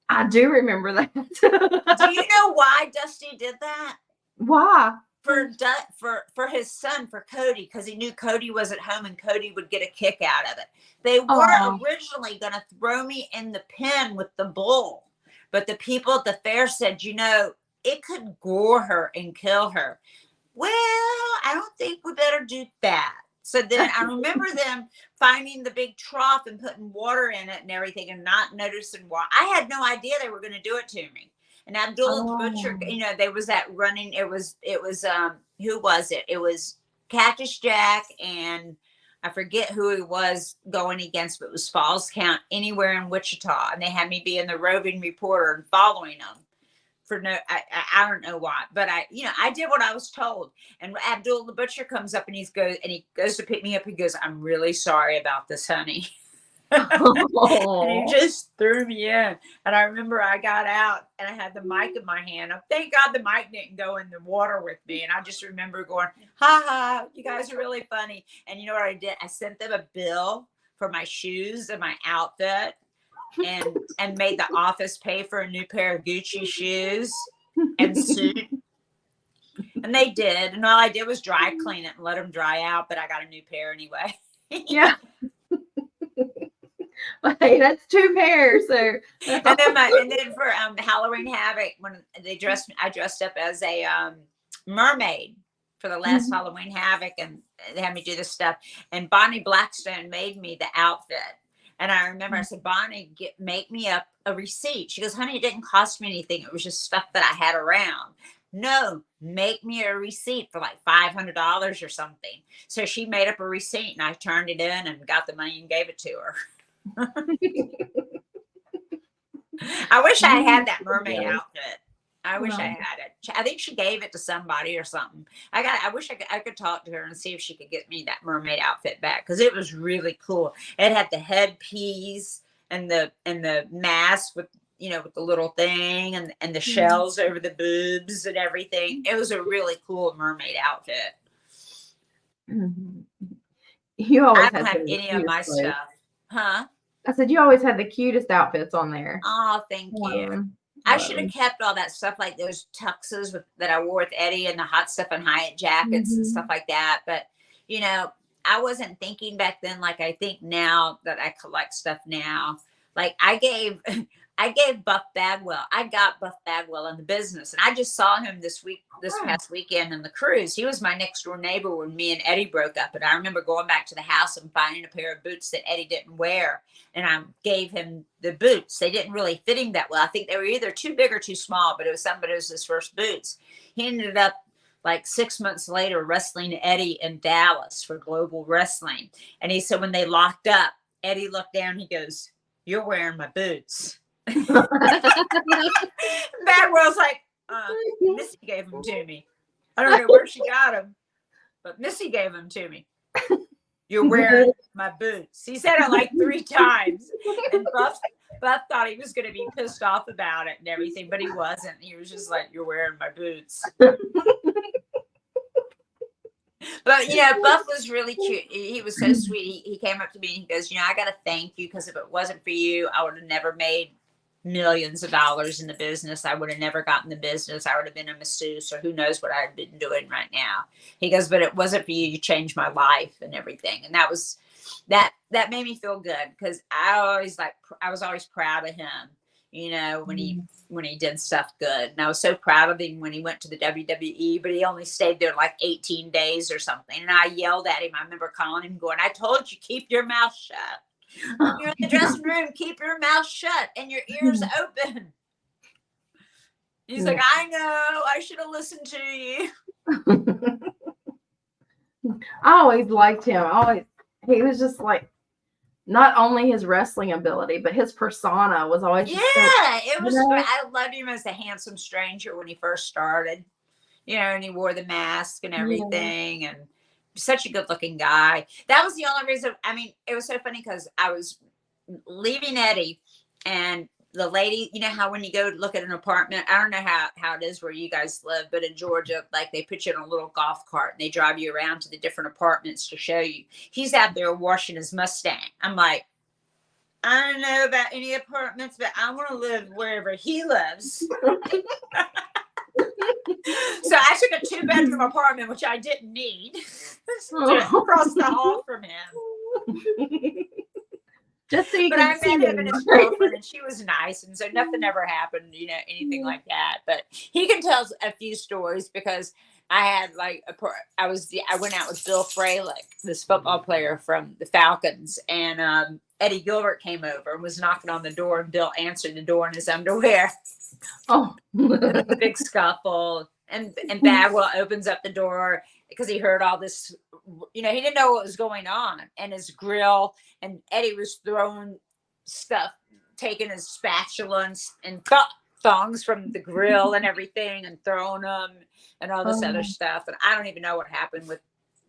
I do remember that. Do you know why Dusty did that? Why? For his son, for Cody, because he knew Cody was at home and Cody would get a kick out of it. They were originally going to throw me in the pen with the bull, but the people at the fair said, it could gore her and kill her. Well, I don't think we better do that. So then I remember them finding the big trough and putting water in it and everything and not noticing why. I had no idea they were going to do it to me. And Abdullah the Butcher, there was that running. It was who was it? It was Cactus Jack, and I forget who it was going against, but it was Falls Count anywhere in Wichita. And they had me be in the roving reporter and following them. I don't know why, but I did what I was told. And Abdul the Butcher comes up and he goes to pick me up. He goes, "I'm really sorry about this, honey." And he just threw me in. And I remember I got out and I had the mic in my hand. Thank God the mic didn't go in the water with me. And I just remember going, "Ha ha, you guys are really funny." And you know what I did? I sent them a bill for my shoes and my outfit. And made the office pay for a new pair of Gucci shoes and suit. And they did. And all I did was dry clean it and let them dry out. But I got a new pair anyway. Yeah. Well, hey, that's 2 pairs. So and then for Halloween Havoc, when I dressed up as a mermaid for the last Halloween Havoc, and they had me do this stuff. And Bonnie Blackstone made me the outfit. And I remember I said, "Bonnie, make me up a receipt." She goes, "Honey, it didn't cost me anything. It was just stuff that I had around." "No, make me a receipt for like $500 or something." So she made up a receipt and I turned it in and got the money and gave it to her. I wish I had that mermaid outfit. I wish I had it. I think she gave it to somebody or something. I wish I could talk to her and see if she could get me that mermaid outfit back, because it was really cool. It had the headpiece and the mask with with the little thing and the shells over the boobs and everything. It was a really cool mermaid outfit. You always I don't have any of my stuff, huh? I said you always had the cutest outfits on there. Oh, thank you. I should have kept all that stuff, like those tuxes that I wore with Eddie and the hot stuff and Hyatt jackets and stuff like that. But, I wasn't thinking back then like I think now that I collect stuff now. Like I gave Buff Bagwell. I got Buff Bagwell in the business, and I just saw him this past weekend in the cruise. He was my next door neighbor when me and Eddie broke up. And I remember going back to the house and finding a pair of boots that Eddie didn't wear. And I gave him the boots. They didn't really fit him that well. I think they were either too big or too small, but it was his first boots. He ended up like 6 months later wrestling Eddie in Dallas for Global Wrestling. And he said when they locked up, Eddie looked down, he goes, "You're wearing my boots." Bagwell's like, Missy gave them to me. I don't know where she got them, but Missy gave them to me. "You're wearing my boots." He said it like 3 times. And Buff thought he was going to be pissed off about it and everything, but he wasn't. He was just like, "You're wearing my boots." But, Buff was really cute. He was so sweet. He came up to me and he goes, "I got to thank you, because if it wasn't for you, I would have never made millions of dollars in the business. I would have never gotten the business. I would have been a masseuse, or who knows what I'd been doing right now." He goes, "But it wasn't for you. You changed my life and everything." And that made me feel good, because I was always proud of him, when he did stuff good. And I was so proud of him when he went to the WWE, but he only stayed there like 18 days or something. And I yelled at him. I remember calling him going, "I told you, keep your mouth shut. When you're in the dressing room, keep your mouth shut and your ears open." He's like, "I know, I should have listened to you." I always liked him. He was just like, not only his wrestling ability, but his persona was always Yeah, just so, it you was know? great. I loved him as a handsome stranger when he first started, and he wore the mask and Yeah. everything, and such a good looking guy. That was the only reason. I mean, it was so funny because I was leaving Eddie, and the lady, how when you go look at an apartment, I don't know how it is where you guys live, but in Georgia, like they put you in a little golf cart and they drive you around to the different apartments to show you. He's out there washing his Mustang. I'm like, I don't know about any apartments, but I want to live wherever he lives. So I took a 2-bedroom apartment, which I didn't need, just across the hall from him. Just so you But can I see met him and him. his girlfriend, and she was nice, and so nothing ever happened, anything like that. But he can tell a few stories because I had I went out with Bill Fralick, this football player from the Falcons, and Eddie Gilbert came over and was knocking on the door, and Bill answered the door in his underwear. Oh. There was a big scuffle, and Bagwell opens up the door because he heard all this. He didn't know what was going on, and his grill, and Eddie was throwing stuff, taking his spatula and thongs from the grill and everything, and throwing them, and all this other stuff. And I don't even know what happened with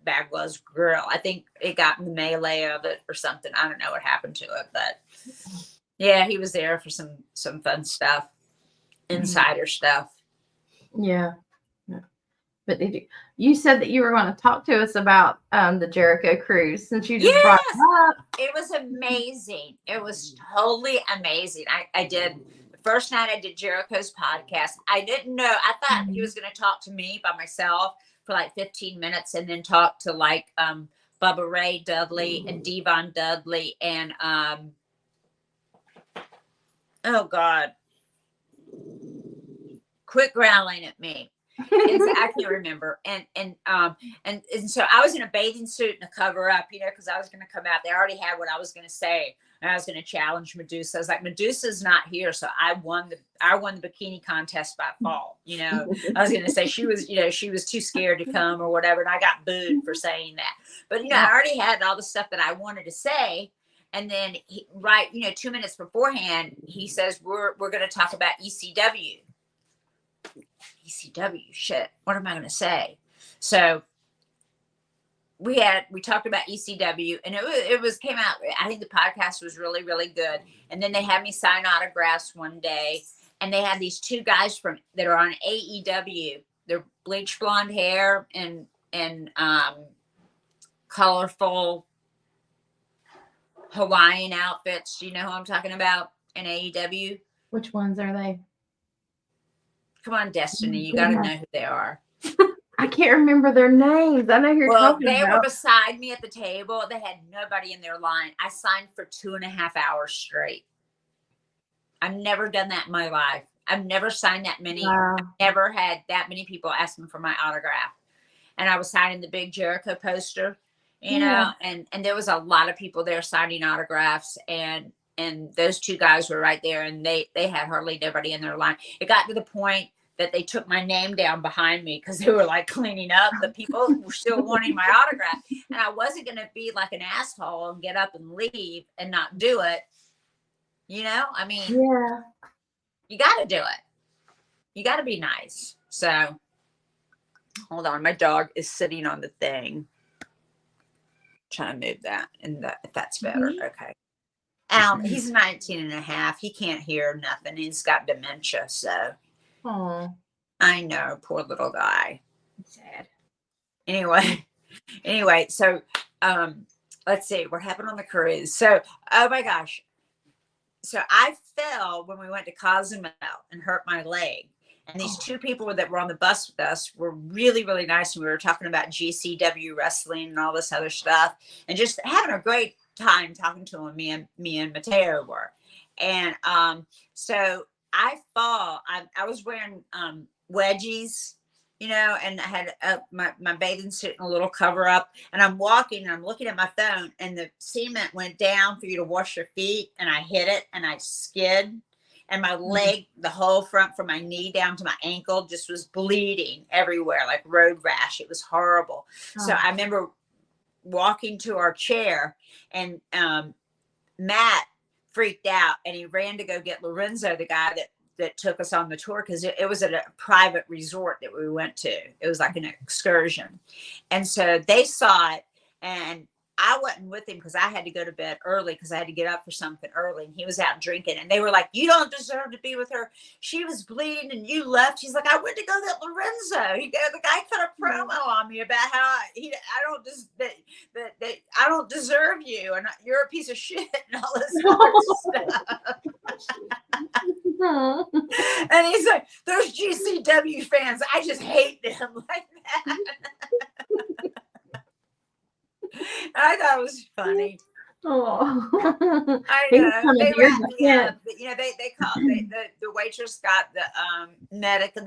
Bagwell's grill. I think it got in the melee of it or something. I don't know what happened to it, but yeah, he was there for some fun stuff. Insider stuff. Yeah. But you said that you were going to talk to us about the Jericho cruise since you just brought it up. It was amazing. It was totally amazing. I did the first night I did Jericho's podcast. I didn't know. I thought he was going to talk to me by myself for like 15 minutes and then talk to Bubba Ray Dudley and Devon Dudley and oh God. Quit growling at me. I can't remember. And so I was in a bathing suit and a cover up, because I was going to come out. They already had what I was going to say, and I was going to challenge Medusa. I was like, Medusa's not here, so I won the bikini contest by fall. I was going to say she was too scared to come or whatever, and I got booed for saying that. But I already had all the stuff that I wanted to say. And then 2 minutes beforehand, he says we're going to talk about ECW. ECW, shit. What am I going to say? So we talked about ECW, and it came out. I think the podcast was really, really good. And then they had me sign autographs one day, and they had these two guys that are on AEW. They're bleach blonde hair and colorful Hawaiian outfits. Do you know who I'm talking about in AEW? Which ones are they? Come on, Destiny. You got to know who they are. I can't remember their names. I know who you're talking about. They were beside me at the table. They had nobody in their line. I signed for 2.5 hours straight. I've never done that in my life. I've never signed that many. Wow. I've never had that many people ask me for my autograph. And I was signing the big Jericho poster, and there was a lot of people there signing autographs, and those two guys were right there, and they had hardly nobody in their line. It got to the point that they took my name down behind me because they were like cleaning up. The people were still wanting my autograph, and I wasn't going to be like an asshole and get up and leave and not do it. I mean, you got to do it. You got to be nice. So hold on. My dog is sitting on the thing. Trying to move that, and if that's better. Okay. He's 19 and a half. He can't hear nothing. He's got dementia. So I know, poor little guy. Sad. Anyway, so let's see, what happened on the cruise. So, oh my gosh. So I fell when we went to Cozumel and hurt my leg. And these two people that were on the bus with us were really, really nice. And we were talking about GCW wrestling and all this other stuff, and just having a great time talking to them. Me and Mateo were. And so I fall. I was wearing wedgies, and I had my bathing suit and a little cover up. And I'm walking and I'm looking at my phone, and the cement went down for you to wash your feet. And I hit it and I skid. And my leg, the whole front from my knee down to my ankle, just was bleeding everywhere, like road rash. It was horrible. So I remember walking to our chair, and Matt freaked out and he ran to go get Lorenzo, the guy that took us on the tour, because it was at a private resort that we went to. It was like an excursion. And so they saw it, and I wasn't with him because I had to go to bed early because I had to get up for something early, and he was out drinking, and they were like, "You don't deserve to be with her. She was bleeding and you left." He's like, "I went to go get Lorenzo." The guy cut a promo on me about how I don't deserve you, and you're a piece of shit, and all this other stuff. And he's like, "Those GCW fans, I just hate them," like that. I thought it was funny. Oh, I know. They wrapped me up. You know, they called the waitress got the medic, and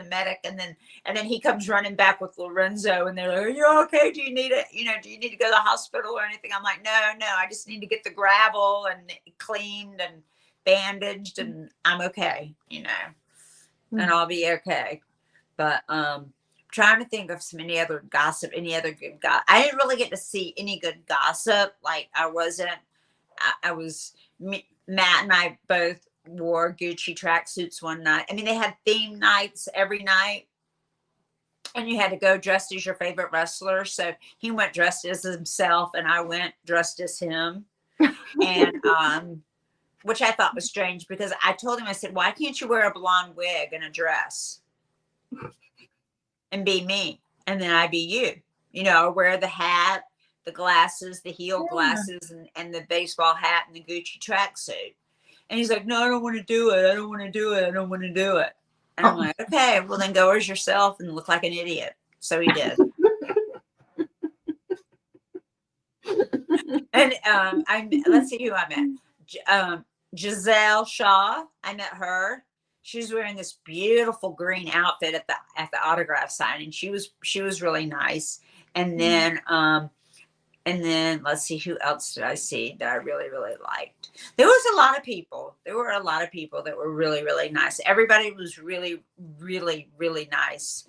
then he comes running back with Lorenzo, and they're like, "Are you okay? Do you need it? You know, do you need to go to the hospital or anything?" I'm like, no, I just need to get the gravel and cleaned and bandaged, and I'm okay, you know, and I'll be okay. But trying to think of any other good gossip. I didn't really get to see any good gossip. Like Matt and I both wore Gucci tracksuits one night. I mean, they had theme nights every night, and you had to go dressed as your favorite wrestler. So he went dressed as himself, and I went dressed as him. And which I thought was strange, because I told him, I said, "Why can't you wear a blonde wig and a dress and be me, and then I be you? You know, wear the hat, the glasses, the heel glasses, and the baseball hat and the Gucci tracksuit." And he's like, "No, I don't want to do it. I don't want to do it. I don't want to do it." And I'm like, "Okay, well then go as yourself and look like an idiot." So he did. And let's see who I met. Giselle Shaw. I met her. She was wearing this beautiful green outfit at the autograph signing. She was really nice. And then let's see, who else did I see that I really, really liked? There was a lot of people. There were a lot of people that were really, really nice. Everybody was really, really, really nice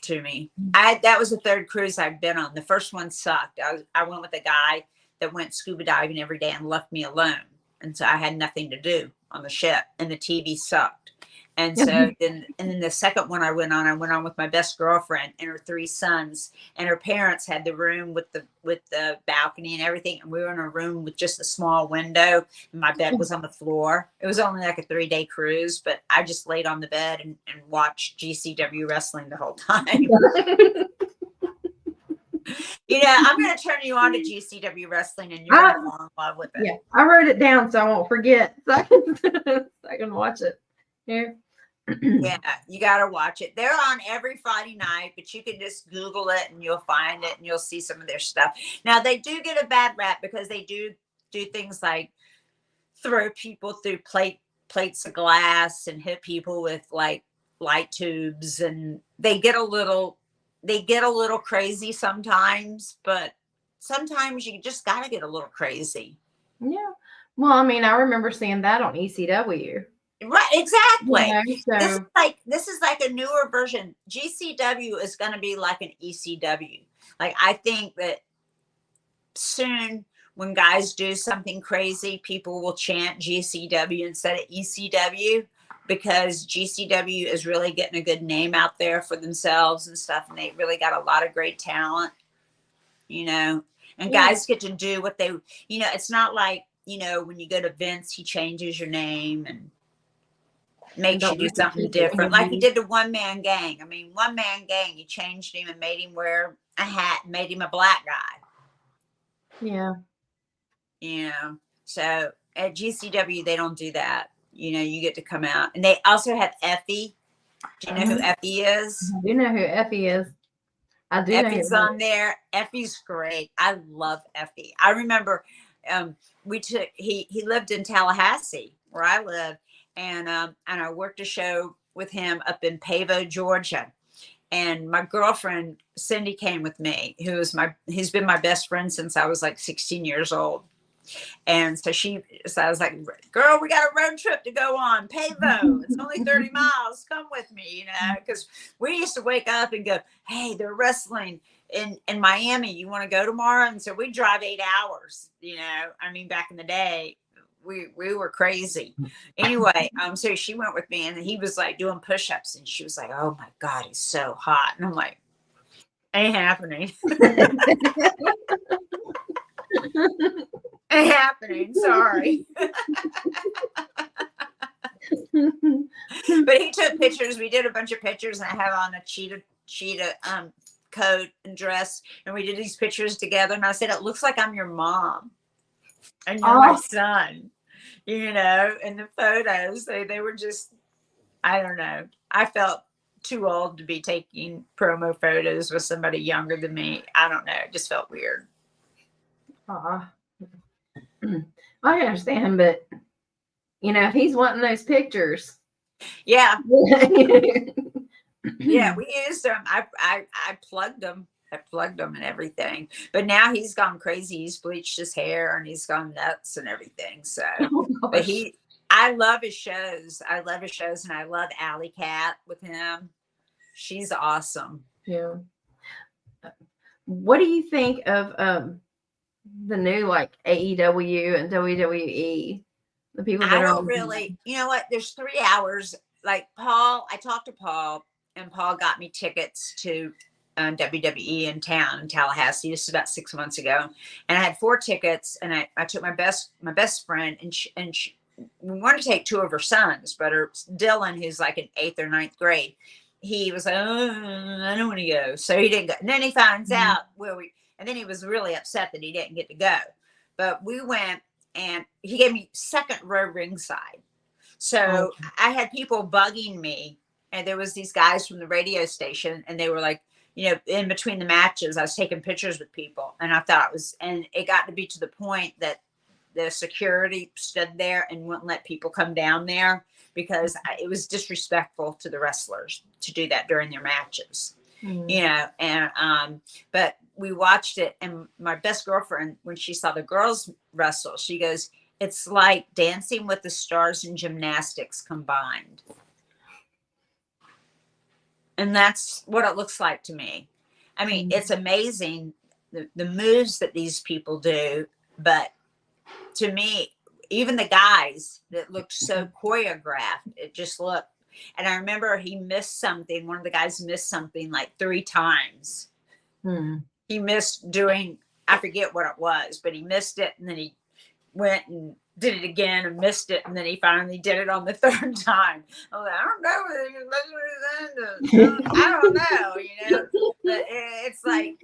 to me. That was the third cruise I've been on. The first one sucked. I went with a guy that went scuba diving every day and left me alone. And so I had nothing to do on the ship, and the TV sucked. And so then the second one I went on with my best girlfriend and her 3 sons, and her parents had the room with the balcony and everything. And we were in a room with just a small window, and my bed was on the floor. It was only like a 3-day cruise, but I just laid on the bed and watched GCW wrestling the whole time. You know, I'm going to turn you on to GCW wrestling, and you're going to fall in love with it. Yeah, I wrote it down so I won't forget. So I can watch it here. Yeah, you got to watch it. They're on every Friday night, but you can just Google it and you'll find it, and you'll see some of their stuff. Now, they do get a bad rap because they do things like throw people through plates of glass and hit people with like light tubes, and they get a little crazy sometimes, but sometimes you just got to get a little crazy. Yeah. Well, I mean, I remember seeing that on ECW. Right, exactly. So This is like a newer version. GCW is going to be like an ECW. Like, I think that soon when guys do something crazy, people will chant GCW instead of ECW, because GCW is really getting a good name out there for themselves and stuff, and they really got a lot of great talent, you know, and guys get to do what they, you know, it's not like, you know, when you go to Vince, he changes your name and makes you do something different, like he did to One Man Gang. I mean, One Man Gang, he changed him and made him wear a hat and made him a black guy. Yeah. You know, so at GCW, they don't do that. You know, you get to come out. And they also have Effie. Do you know who Effie is? I do know who Effie is. I do know Effie's on there. Effie's great. I love Effie. I remember he lived in Tallahassee, where I live. And I worked a show with him up in Pavo, Georgia. And my girlfriend, Cindy, came with me, who's been my best friend since I was like 16 years old. And so I was like, "Girl, we got a road trip to go on. Pavo. It's only 30 miles. Come with me," you know, because we used to wake up and go, "Hey, they're wrestling in Miami. You want to go tomorrow? And so we drive 8 hours, I mean, back in the day, we were crazy. Anyway, so she went with me and he was like doing push-ups and she was like, oh my God, he's so hot. And I'm like, ain't happening. Ain't happening. Sorry. But he took pictures. We did a bunch of pictures and I have on a cheetah coat and dress. And we did these pictures together. And I said, it looks like I'm your mom and you're my son, in the photos. They were just, I don't know. I felt too old to be taking promo photos with somebody younger than me. I don't know. It just felt weird. I understand, but if he's wanting those pictures. Yeah. Yeah, we used them. I plugged them. I plugged them and everything. But now he's gone crazy. He's bleached his hair and he's gone nuts and everything. So, but I love his shows. I love his shows, and I love Alley Cat with him. She's awesome. Yeah. What do you think of the new like AEW and WWE? The people that I don't really, you know what? There's 3 hours. Like Paul, I talked to Paul, and Paul got me tickets to WWE in town in Tallahassee. This is about 6 months ago, and I had 4 tickets, and I took my best friend, and we wanted to take 2 of her sons, but Dylan, who's like in 8th or 9th grade, he was like, oh, I don't want to go, so he didn't go. And then he finds out and then he was really upset that he didn't get to go. But we went, and he gave me second row ringside. So I had people bugging me, and there was these guys from the radio station, and they were like, in between the matches, I was taking pictures with people, and I thought and it got to be to the point that the security stood there and wouldn't let people come down there because it was disrespectful to the wrestlers to do that during their matches, but we watched it, and my best girlfriend, when she saw the girls wrestle, she goes, it's like Dancing with the Stars and gymnastics combined. And that's what it looks like to me. I mean, it's amazing the moves that these people do, but to me, even the guys that looked so choreographed, it just looked. And I remember he missed something. One of the guys missed something like 3 times. He missed doing, I forget what it was, but he missed it, and then he went and did it again and missed it, and then he finally did it on the 3rd time. I was like, I don't know. I don't know, but it's like,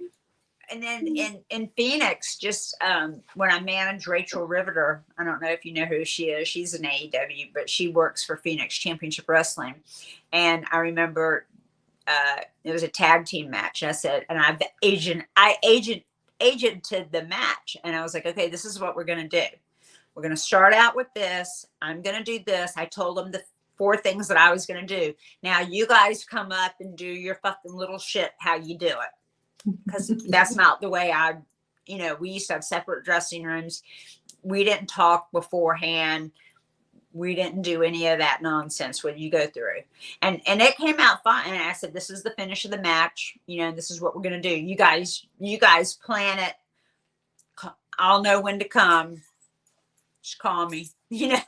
and then in Phoenix, just when I managed Rachel Riveter, I don't know if you know who she is. She's an AEW, but she works for Phoenix Championship Wrestling. And I remember it was a tag team match. And I said, and I agented the match. And I was like, okay, this is what we're going to do. We're going to start out with this. I'm going to do this. I told them the 4 things that I was going to do. Now you guys come up and do your fucking little shit how you do it. Because that's not the way we used to have separate dressing rooms. We didn't talk beforehand. We didn't do any of that nonsense when you go through. And it came out fine. And I said, this is the finish of the match. This is what we're going to do. You guys plan it. I'll know when to come. Just call me, Yeah.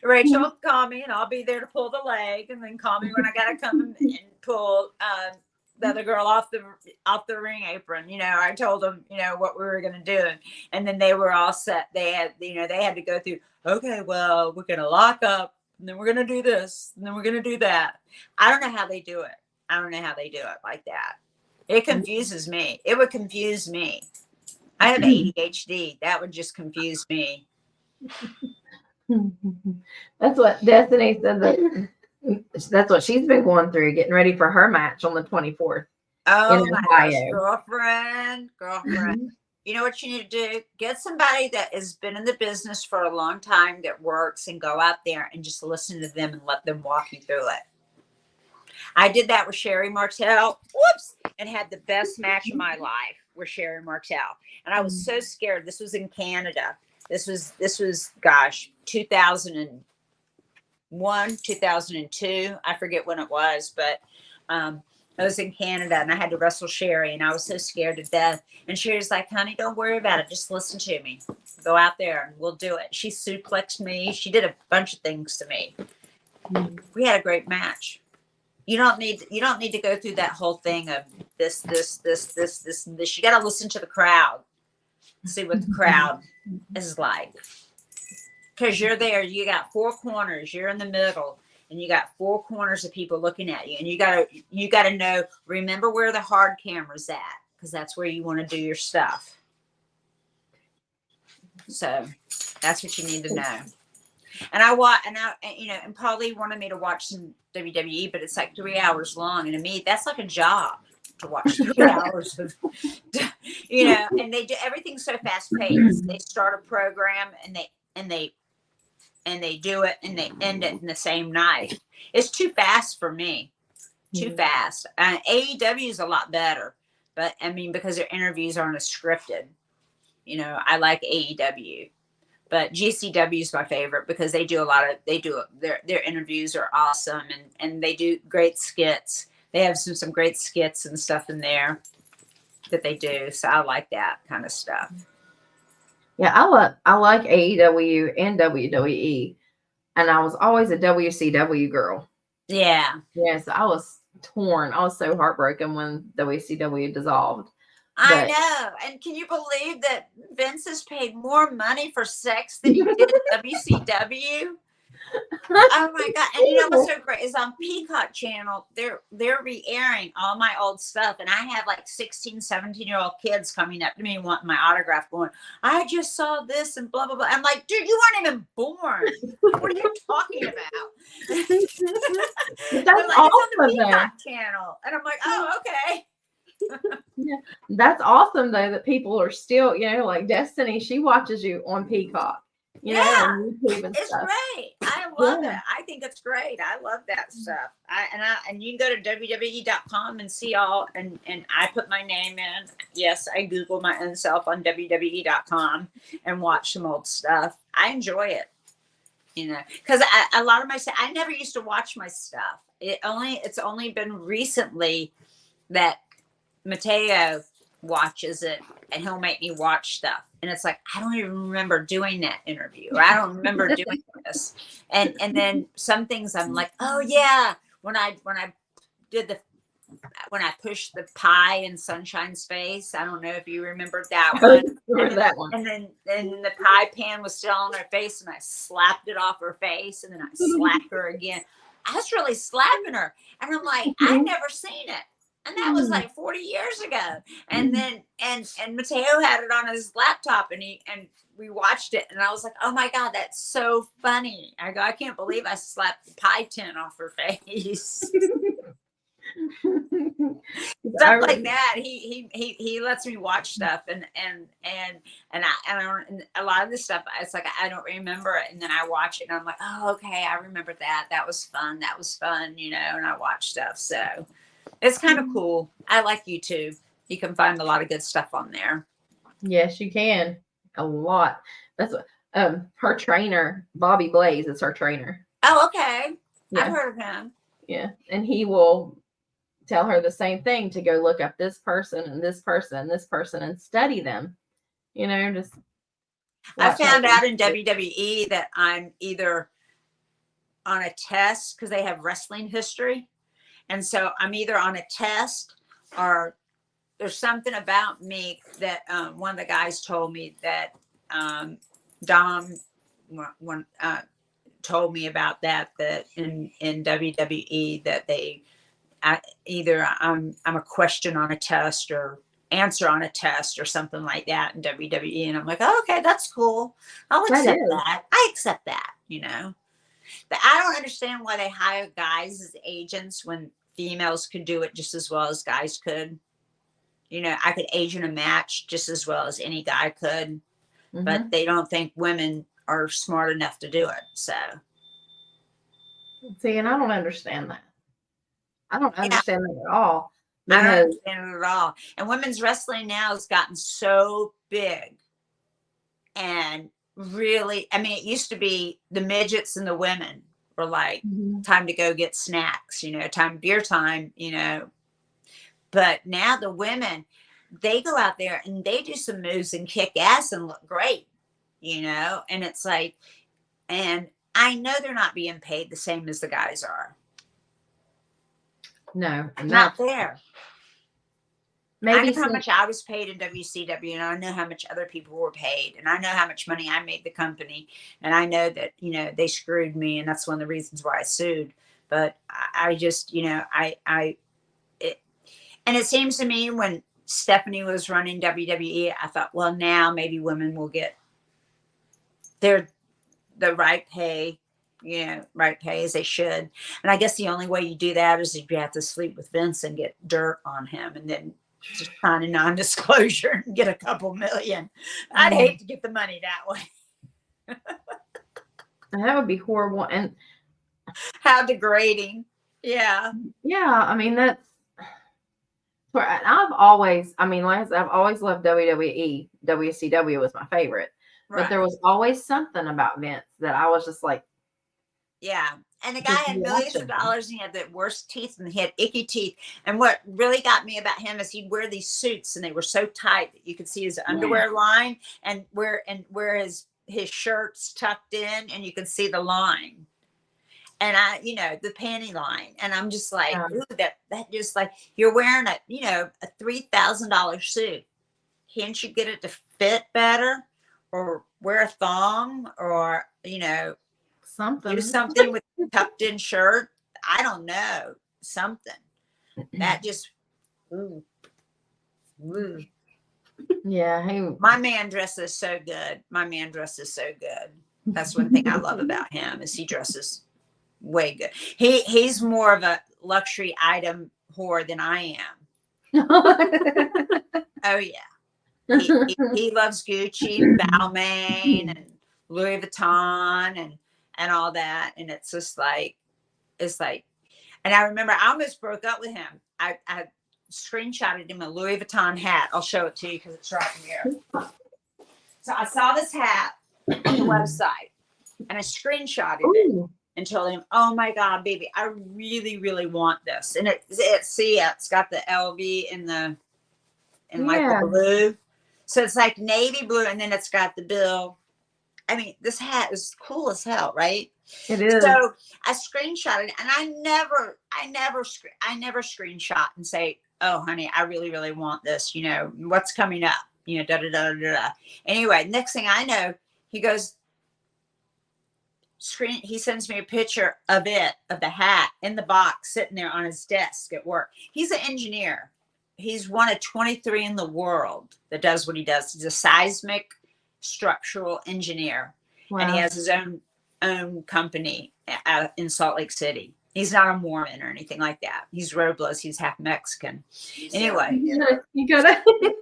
Rachel, call me, and I'll be there to pull the leg, and then call me when I got to come and pull the other girl off the ring apron. I told them, what we were going to do. And then they were all set. They had to go through, okay, well, we're going to lock up, and then we're going to do this, and then we're going to do that. I don't know how they do it. I don't know how they do it like that. It confuses me. It would confuse me. I have ADHD. That would just confuse me. That's what Destiny said. That's what she's been going through, getting ready for her match on the 24th. Oh my gosh, girlfriend. You know what you need to do? Get somebody that has been in the business for a long time that works, and go out there and just listen to them and let them walk you through it. I did that with Sherry Martel. And had the best match of my life with Sherry Martel. And I was so scared. This was in Canada. This was gosh, 2001, 2002. I forget when it was, but I was in Canada and I had to wrestle Sherry and I was so scared to death. And Sherry's like, honey, don't worry about it. Just listen to me. Go out there and we'll do it. She suplexed me. She did a bunch of things to me. We had a great match. You don't need to go through that whole thing of this, and this. You got to listen to the crowd. See what the crowd is like. Because you're there, you got four corners, you're in the middle, and you got four corners of people looking at you. And you gotta know, remember where the hard camera's at, because that's where you want to do your stuff. So that's what you need to know. And and Paulie wanted me to watch some WWE, but it's like 3 hours long. And to me, that's like a job to watch 3 hours of, and they do everything so fast paced. They start a program and they do it and they end it in the same night. It's too fast for me. Too fast. AEW is a lot better, but I mean, because their interviews aren't as scripted. I like AEW, but GCW is my favorite because their interviews are awesome and they do great skits. They have some great skits and stuff in there that they do. So I like that kind of stuff. Yeah, I like AEW and WWE, and I was always a WCW girl. Yeah. Yes, I was torn. I was so heartbroken when WCW dissolved. I know. And can you believe that Vince has paid more money for sex than he did at WCW? Oh my God. And what's so great is on Peacock channel, they're re-airing all my old stuff. And I have like 16, 17-year-old kids coming up to me wanting my autograph going, I just saw this and blah, blah, blah. I'm like, dude, you weren't even born. What are you talking about? That's like, awesome, it's on the Peacock channel. And I'm like, oh, okay. Yeah, that's awesome though that people are still, like Destiny, she watches you on Peacock. On YouTube and it's stuff. Great. I love it. I think it's great. I love that stuff. And you can go to WWE.com and see all, and I put my name in. Yes, I Google my own self on WWE.com and watch some old stuff. I enjoy it, because a lot of my stuff, I never used to watch my stuff. It's only been recently that Mateo watches it and he'll make me watch stuff. And it's like, I don't even remember doing that interview, or I don't remember doing this. And then some things I'm like, oh yeah, when I pushed the pie in Sunshine's face. I don't know if you remembered that one. Remember that one. And then the pie pan was still on her face, and I slapped it off her face, and then I slapped her again. I was really slapping her, and I'm like, I'd never seen it. And that was like 40 years ago. And then, and Mateo had it on his laptop and we watched it. And I was like, oh my God, that's so funny. I go, I can't believe I slapped the pie tin off her face. Stuff like that. He lets me watch stuff and a lot of this stuff, it's like, I don't remember it. And then I watch it and I'm like, oh, okay. I remember that. That was fun. And I watch stuff. So it's kind of cool. I like YouTube. You can find a lot of good stuff on there. Yes, you can. A lot. That's what her trainer, Bobby Blaze, is her trainer. Oh, okay. Yeah. I've heard of him. Yeah. And he will tell her the same thing, to go look up this person and this person and this person and study them. Just I found out in WWE that I'm either on a test because they have wrestling history. And so I'm either on a test, or there's something about me that one of the guys told me that Dom told me about that in WWE that either I'm a question on a test or answer on a test or something like that in WWE. And I'm like, oh, okay, that's cool. I'll accept that. I accept that, But I don't understand why they hire guys as agents when females could do it just as well as guys could. I could agent a match just as well as any guy could, but they don't think women are smart enough to do it. So, see, and I don't understand that. I don't understand that at all. I don't understand it at all. And women's wrestling now has gotten so big. And really, I mean, it used to be the midgets and the women were like, time to go get snacks, beer time, But now the women, they go out there and they do some moves and kick ass and look great, and it's like, and I know they're not being paid the same as the guys are. No, not there. Maybe I know how much I was paid in WCW, and I know how much other people were paid, and I know how much money I made the company, and I know that they screwed me, and that's one of the reasons why I sued. But I just and it seems to me when Stephanie was running WWE, I thought, well, now maybe women will get the right pay, right pay as they should. And I guess the only way you do that is if you have to sleep with Vince and get dirt on him and then just sign a non-disclosure and get a couple million. I'd hate to get the money that way. That would be horrible. And how degrading. Yeah. Yeah. I mean, that's where I've always loved WWE. WCW was my favorite. Right. But there was always something about Vince that I was just like, yeah. And the guy had millions of dollars and he had the worst teeth and he had icky teeth. And what really got me about him is he'd wear these suits and they were so tight that you could see his underwear line and where his shirts tucked in and you could see the line. And the panty line. And I'm just like, ooh, that just like you're wearing a $3,000 suit. Can't you get it to fit better? Or wear a thong or, something. Do something with a tucked in shirt. I don't know. Something. That just, ooh. Yeah. My man dresses so good. That's one thing I love about him is he dresses way good. He's more of a luxury item whore than I am. Oh, yeah. He loves Gucci, Balmain, and Louis Vuitton, and all that. And it's just like, and I remember I almost broke up with him. I screenshotted him a Louis Vuitton hat. I'll show it to you because it's right here. So I saw this hat on the website and I screenshotted it and told him, oh my God, baby, I really, really want this. And it's got the LV in like the blue. So it's like navy blue, and then it's got the bill. I mean, this hat is cool as hell, right? It is. So I screenshot it, and I never screenshot and say, "Oh, honey, I really, really want this. What's coming up? Da da da da da." Anyway, next thing I know, he goes, he sends me a picture of the hat in the box sitting there on his desk at work. He's an engineer. He's one of 23 in the world that does what he does. He's a seismic structural engineer. Wow. And he has his own company in Salt Lake City. He's not a Mormon or anything like that. He's Robles. He's half Mexican. Anyway. You got it.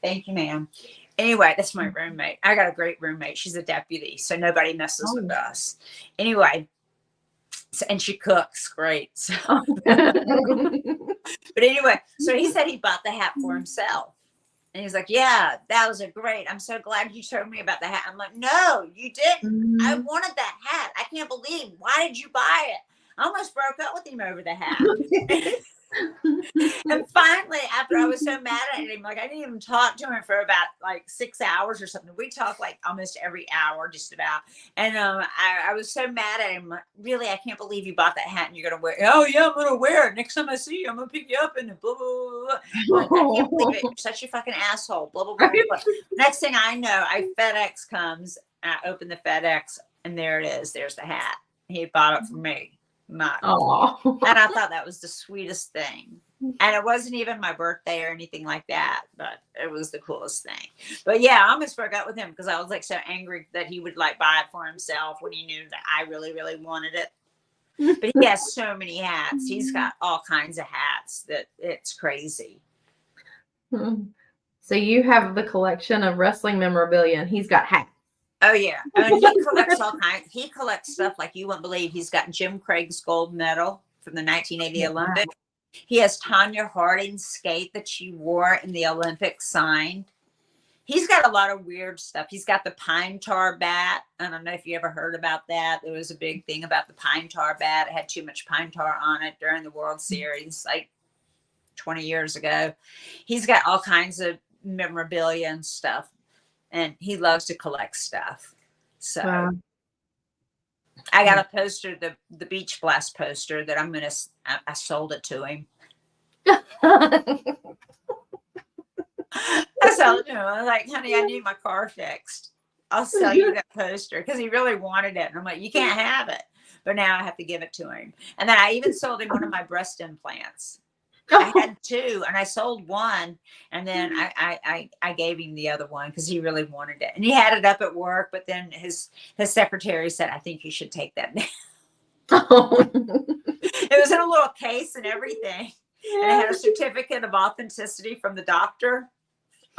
Thank you, ma'am. Anyway, that's my roommate. I got a great roommate. She's a deputy, so nobody messes with us. Anyway, and she cooks great. So. But anyway, so he said he bought the hat for himself. And he's like, yeah, that was great. I'm so glad you told me about the hat. I'm like, no, you didn't. I wanted that hat. I can't believe. Why did you buy it? I almost broke up with him over the hat. And finally, after I was so mad at him, like I didn't even talk to him for about like 6 hours or something. We talk like almost every hour, just about. And I was so mad at him. Like, really, I can't believe you bought that hat and you're gonna wear it. Oh yeah, I'm gonna wear it. Next time I see you, I'm gonna pick you up and blah blah blah. Like, I can't believe it. You're such a fucking asshole. Blah blah blah blah. Next thing I know, FedEx comes. I open the FedEx and there it is. There's the hat. He bought it for me. And I thought that was the sweetest thing. And it wasn't even my birthday or anything like that, but it was the coolest thing. But yeah, I almost broke up with him because I was like so angry that he would like buy it for himself when he knew that I really, really wanted it. But he has so many hats. He's got all kinds of hats that it's crazy. So you have the collection of wrestling memorabilia and he's got hats. Oh yeah, I mean, he collects all kinds. He collects stuff like you wouldn't believe. He's got Jim Craig's gold medal from the 1980 Olympics. He has Tanya Harding's skate that she wore in the Olympics signed. He's got a lot of weird stuff. He's got the pine tar bat. I don't know if you ever heard about that. There was a big thing about the pine tar bat. It had too much pine tar on it during the World Series. Like, 20 years ago. He's got all kinds of memorabilia and stuff, and he loves to collect stuff. So Wow. I got a poster, the Beach Blast poster that I sold it to him. I sold it to him. I was like, honey, I need my car fixed. I'll sell you that poster, because he really wanted it. And I'm like, you can't have it. But now I have to give it to him. And then I even sold him one of my breast implants. I had 2, and I sold one, and then I gave him the other one because he really wanted it, and he had it up at work. But then his secretary said, "I think you should take that down." It was in a little case and everything, and it had a certificate of authenticity from the doctor.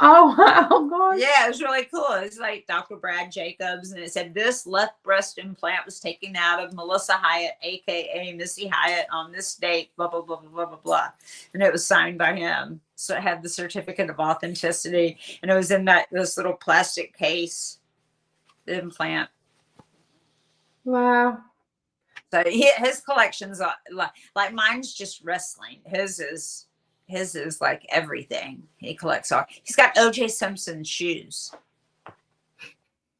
Oh, wow, gosh. Yeah, it was really cool. It was like Dr. Brad Jacobs, and it said, "This left breast implant was taken out of MissyHyatt, aka MissyHyatt, on this date, blah, blah, blah, blah, blah, blah, blah." And it was signed by him. So it had the certificate of authenticity, and it was in this little plastic case, the implant. Wow. So his collection's like mine's just wrestling. His is like everything. He collects all. He's got O.J. Simpson shoes.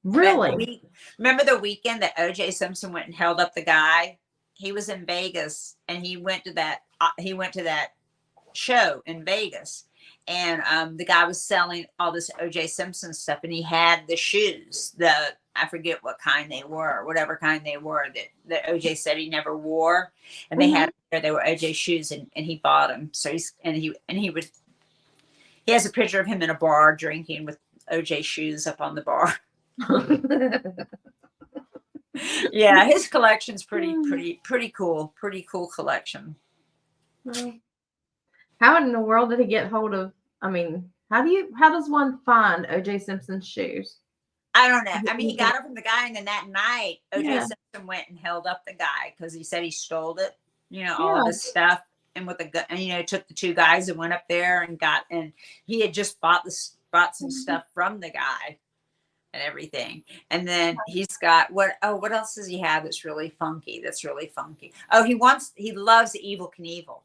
Really? Remember the weekend that O.J. Simpson went and held up the guy? He was in Vegas, and he went to that show in Vegas, and the guy was selling all this O.J. Simpson stuff, and he had the shoes. I forget what kind they were, whatever kind they were that OJ said he never wore, and they they were OJ shoes, and he bought them. So he has a picture of him in a bar drinking with OJ shoes up on the bar. Yeah, his collection's pretty cool. Pretty cool collection. How in the world did he get hold of? I mean, how does one find OJ Simpson's shoes? I don't know. I mean, he got it from the guy, and then that night, O.J. Simpson went and held up the guy because he said he stole it. All of his stuff, and with took the 2 guys and went up there and he had just bought some stuff from the guy and everything. And then he's got what else does he have that's really funky? Oh, he loves Evel Knievel.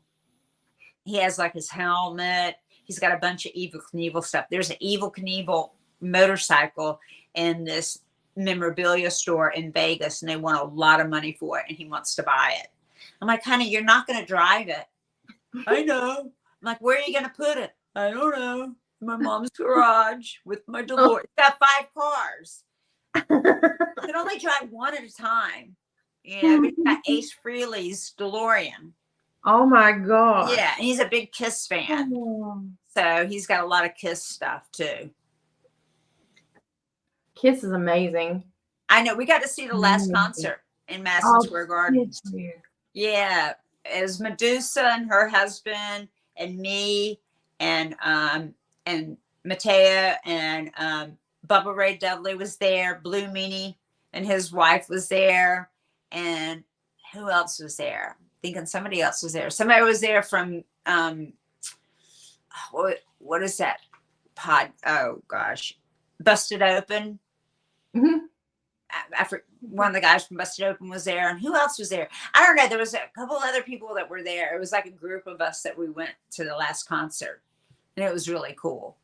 He has like his helmet. He's got a bunch of Evel Knievel stuff. There's an Evel Knievel motorcycle in this memorabilia store in Vegas, and they want a lot of money for it, and he wants to buy it. I'm like, honey, you're not going to drive it. I know. I'm like, where are you going to put it? I don't know. My mom's garage with my DeLorean. It's got 5 cars. You can only drive one at a time. It's got Ace Frehley's DeLorean. Oh my God. Yeah, and he's a big Kiss fan. So he's got a lot of Kiss stuff too. Kiss is amazing. I know. We got to see the last concert in Madison Square Garden. Yeah, it was Medusa and her husband and me and Mattea and Bubba Ray Dudley was there. Blue Meanie and his wife was there, and who else was there? Thinking somebody else was there. Somebody was there from what is that pod? Oh gosh, Busted Open. One of the guys from Busted Open was there, and who else was there? I don't know. There was a couple other people that were there. It was like a group of us that we went to the last concert, and it was really cool.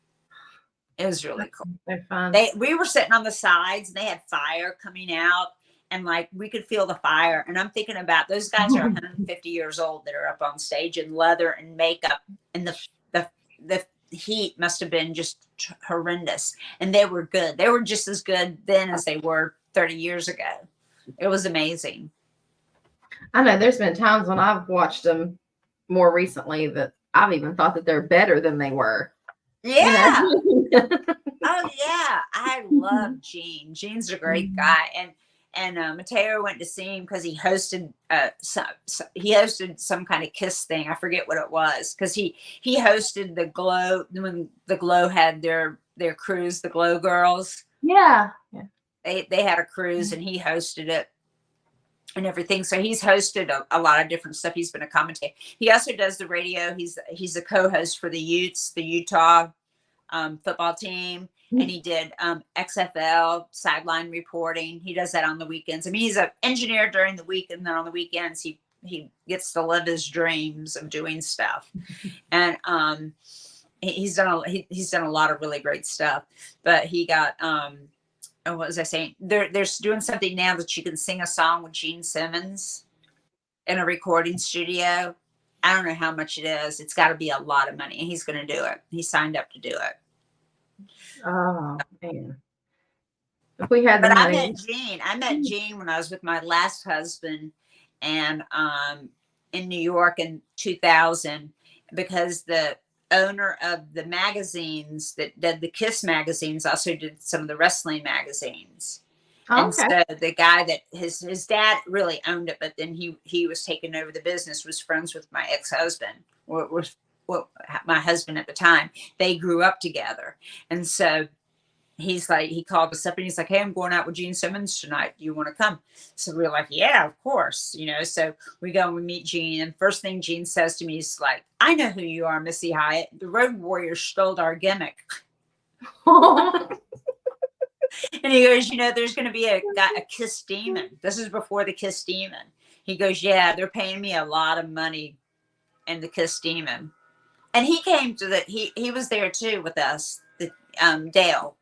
It was really cool. They're fun. We were sitting on the sides, and they had fire coming out, and like we could feel the fire. And I'm thinking about those guys are 150 years old that are up on stage in leather and makeup, and the heat must have been just horrendous, and they were good. They were just as good then as they were 30 years ago. It was amazing. I know there's been times when I've watched them more recently that I've even thought that they're better than they were. Yeah. Oh yeah, I love Gene. Gene's a great guy, and Mateo went to see him because he hosted some kind of Kiss thing. I forget what it was, because he hosted the Glow when the Glow had their cruise, the Glow Girls. Yeah. They had a cruise, and he hosted it and everything. So he's hosted a lot of different stuff. He's been a commentator. He also does the radio. He's a co-host for the Utes, the Utah football team. And he did XFL sideline reporting. He does that on the weekends. I mean, he's an engineer during the week, and then on the weekends he he gets to live his dreams of doing stuff. And he's done a lot of really great stuff. But he got what was I saying? They're doing something now that you can sing a song with Gene Simmons in a recording studio. I don't know how much it is. It's got to be a lot of money, and he's going to do it. He signed up to do it. Oh man. If we had the But money. I met Gene when I was with my last husband, and in New York in 2000, because the owner of the magazines that did the Kiss magazines also did some of the wrestling magazines. Oh, And so the guy that his dad really owned it, but then he was taking over the business, was friends with my ex-husband, or was my husband at the time. They grew up together. And so he's like, he called us up and he's like, hey, I'm going out with Gene Simmons tonight. Do you want to come? So we were like, yeah, of course. You know, so we go and we meet Gene. And first thing Gene says to me is like, I know who you are, MissyHyatt. The Road Warriors stole our gimmick. And he goes, you know, there's going to be a Kiss Demon. This is before the Kiss Demon. He goes, yeah, they're paying me a lot of money in the Kiss Demon. And he came to he was there too with us, Dale.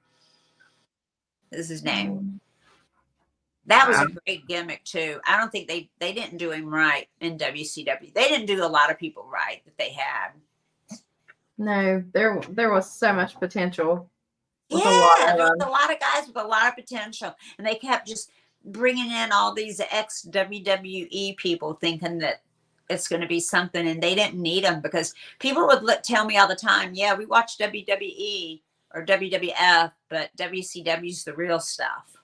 This is his name. That was a great gimmick too. I don't think they didn't do him right in WCW. They didn't do a lot of people right that they had. No, there was so much potential. Yeah, there was a lot of guys with a lot of potential, and they kept just bringing in all these ex WWE people, thinking that it's going to be something, and they didn't need them, because people would tell me all the time, yeah, we watch WWE or WWF, but WCW's the real stuff.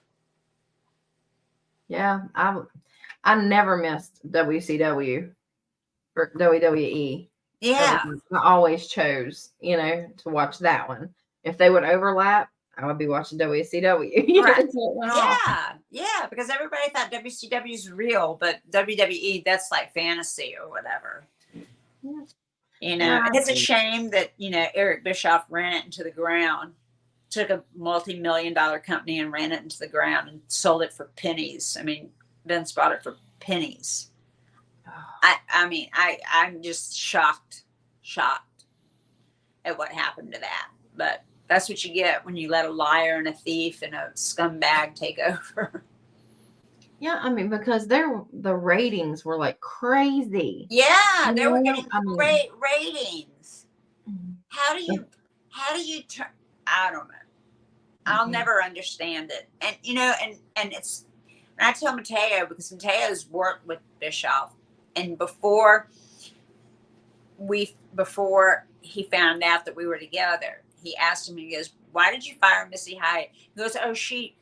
Yeah, I never missed WCW or WWE. Yeah, I always chose, to watch that one. If they would overlap, I would be watching WCW. Right. Yeah, because everybody thought WCW is real, but WWE, that's like fantasy or whatever. Yeah. And it's a shame that, Eric Bischoff ran it into the ground, took a multi-million-dollar company and ran it into the ground and sold it for pennies. I mean, Vince bought it for pennies. I'm just shocked at what happened to that. But that's what you get when you let a liar and a thief and a scumbag take over. Yeah, I mean, because the ratings were like crazy. Yeah, they were getting great ratings. How do you turn? I don't know. I'll never understand it. And and it's, and I tell Mateo, because Mateo's worked with Bischoff, and before he found out that we were together, he asked him, he goes, why did you fire MissyHyatt? He goes, oh, she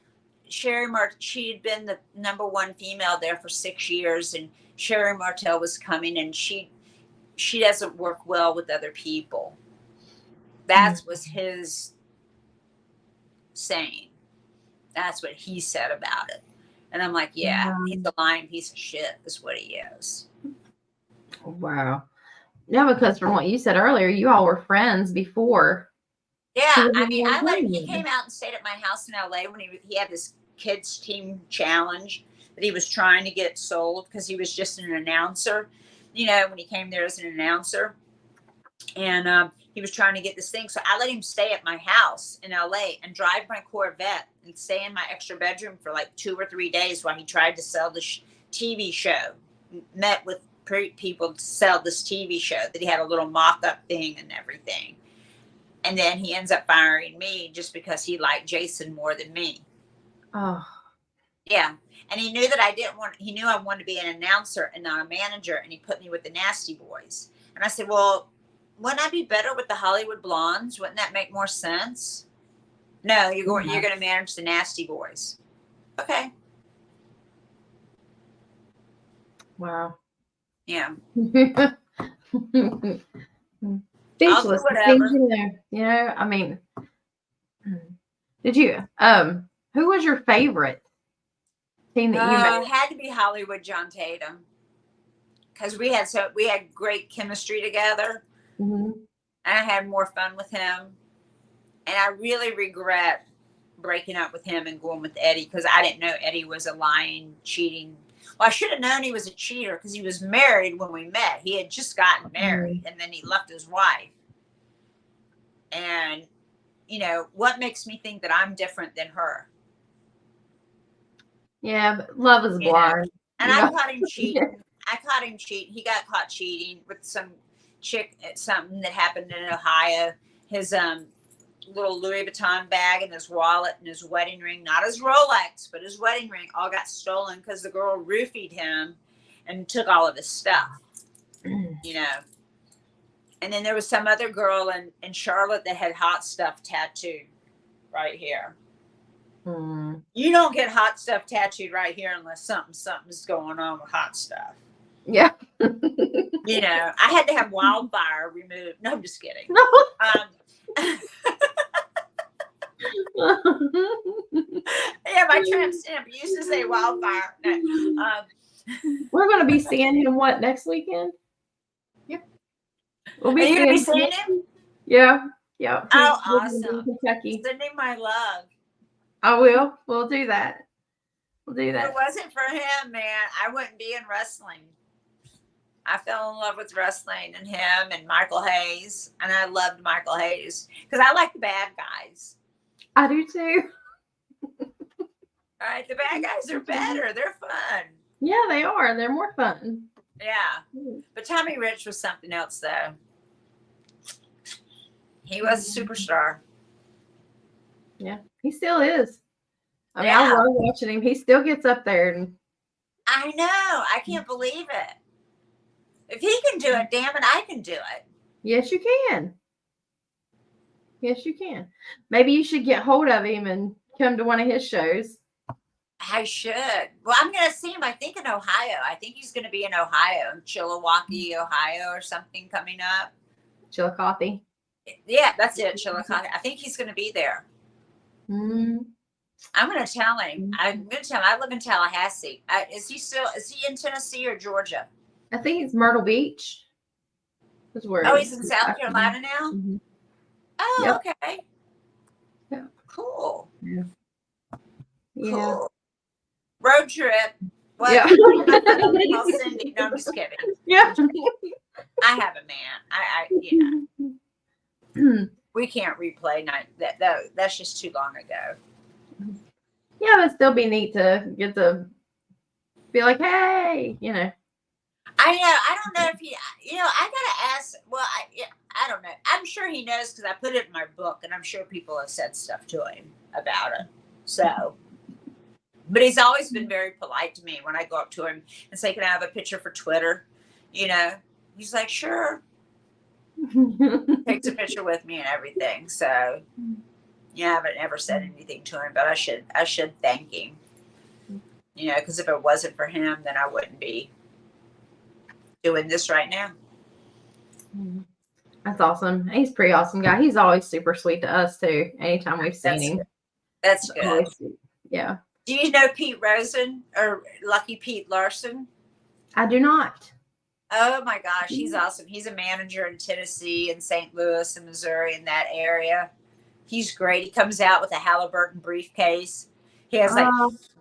had been the number one female there for 6 years, and Sherry Martel was coming, and she doesn't work well with other people. That was his saying. That's what he said about it. And I'm like, yeah, he's a lying piece of shit is what he is. Wow. Yeah, because from what you said earlier, you all were friends before. Yeah, I mean, he came out and stayed at my house in LA when he had this kids team challenge that he was trying to get sold, because he was just an announcer, when he came there as an announcer. And he was trying to get this thing. So I let him stay at my house in LA and drive my Corvette and stay in my extra bedroom for like 2 or 3 days while he tried to sell this TV show. Met with people to sell this TV show that he had a little mock-up thing and everything. And then he ends up firing me just because he liked Jason more than me. Oh. Yeah. And he knew that he knew I wanted to be an announcer and not a manager. And he put me with the Nasty Boys. And I said, well, wouldn't I be better with the Hollywood Blondes? Wouldn't that make more sense? No, you're going to manage the Nasty Boys. Okay. Wow. Yeah. Speechless. I mean, did you, who was your favorite team that you made? It had to be Hollywood John Tatum. Because we had great chemistry together. Mm-hmm. And I had more fun with him. And I really regret breaking up with him and going with Eddie, because I didn't know Eddie was a lying, cheating Well, I should have known he was a cheater because he was married when we met. He had just gotten married and then he left his wife. And, you know, what makes me think that I'm different than her? Yeah, but love is blind. And I caught him cheating. I caught him cheating. He got caught cheating with some chick at something that happened in Ohio. His little Louis Vuitton bag and his wallet and his wedding ring, not his Rolex, but his wedding ring, all got stolen because the girl roofied him and took all of his stuff, you know. And then there was some other girl in Charlotte that had hot stuff tattooed right here. You don't get hot stuff tattooed right here unless something's going on with hot stuff. Yeah. You know, I had to have wildfire removed. No, I'm just kidding. Yeah, my tramp stamp used to say wildfire. No, we're going to be seeing him next weekend? Yep. We'll Are you going to be seeing him? Yeah. Yeah. Oh, awesome. Kentucky. Send him my love. I will. We'll do that. We'll do that. If it wasn't for him, man, I wouldn't be in wrestling. I fell in love with wrestling and him and Michael Hayes. And I loved Michael Hayes because I like the bad guys. I do too. All right. The bad guys are better. They're fun. Yeah, they are. They're more fun. Yeah. But Tommy Rich was something else, though. He was a superstar. Yeah, he still is. I mean, I love watching him. He still gets up there. And I know. I can't believe it. If he can do it, damn it, I can do it. Yes, you can. Yes, you can. Maybe you should get hold of him and come to one of his shows. I should. Well, I'm going to see him, I think, in Ohio. I think he's going to be in Ohio, in Chillicothe, Ohio, or something coming up. Chillicothe. Yeah, that's it, Chillicothe. I think he's going to be there. I'm going to tell him. I'm going to tell him. I live in Tallahassee. Is he in Tennessee or Georgia? I think it's Myrtle Beach. That's where he's in South Carolina now? Mm-hmm. Oh, yep. Okay. Yeah. Cool. Yeah. Cool. Road trip. Well, yeah. I'll send it. No, I'm just kidding. Yeah. I have a man. We can't replay that. That's just too long ago. Yeah, it'd still be neat to get to be like, hey, you know. I know. I don't know if he, I gotta ask. Well, I don't know. I'm sure he knows because I put it in my book, and I'm sure people have said stuff to him about it. So, but he's always been very polite to me when I go up to him and say, "Can I have a picture for Twitter?" You know, he's like, "Sure." Takes a picture with me and everything. So, yeah, I haven't ever said anything to him, but I should thank him. You know, because if it wasn't for him, then I wouldn't be doing this right now. That's awesome. He's a pretty awesome guy. He's always super sweet to us too. Anytime we've seen him. That's good. Yeah. Do you know Pete Rosen or Lucky Pete Larson? I do not. Oh my gosh, he's awesome. He's a manager in Tennessee and St. Louis and Missouri, in that area. He's great. He comes out with a Halliburton briefcase. He has like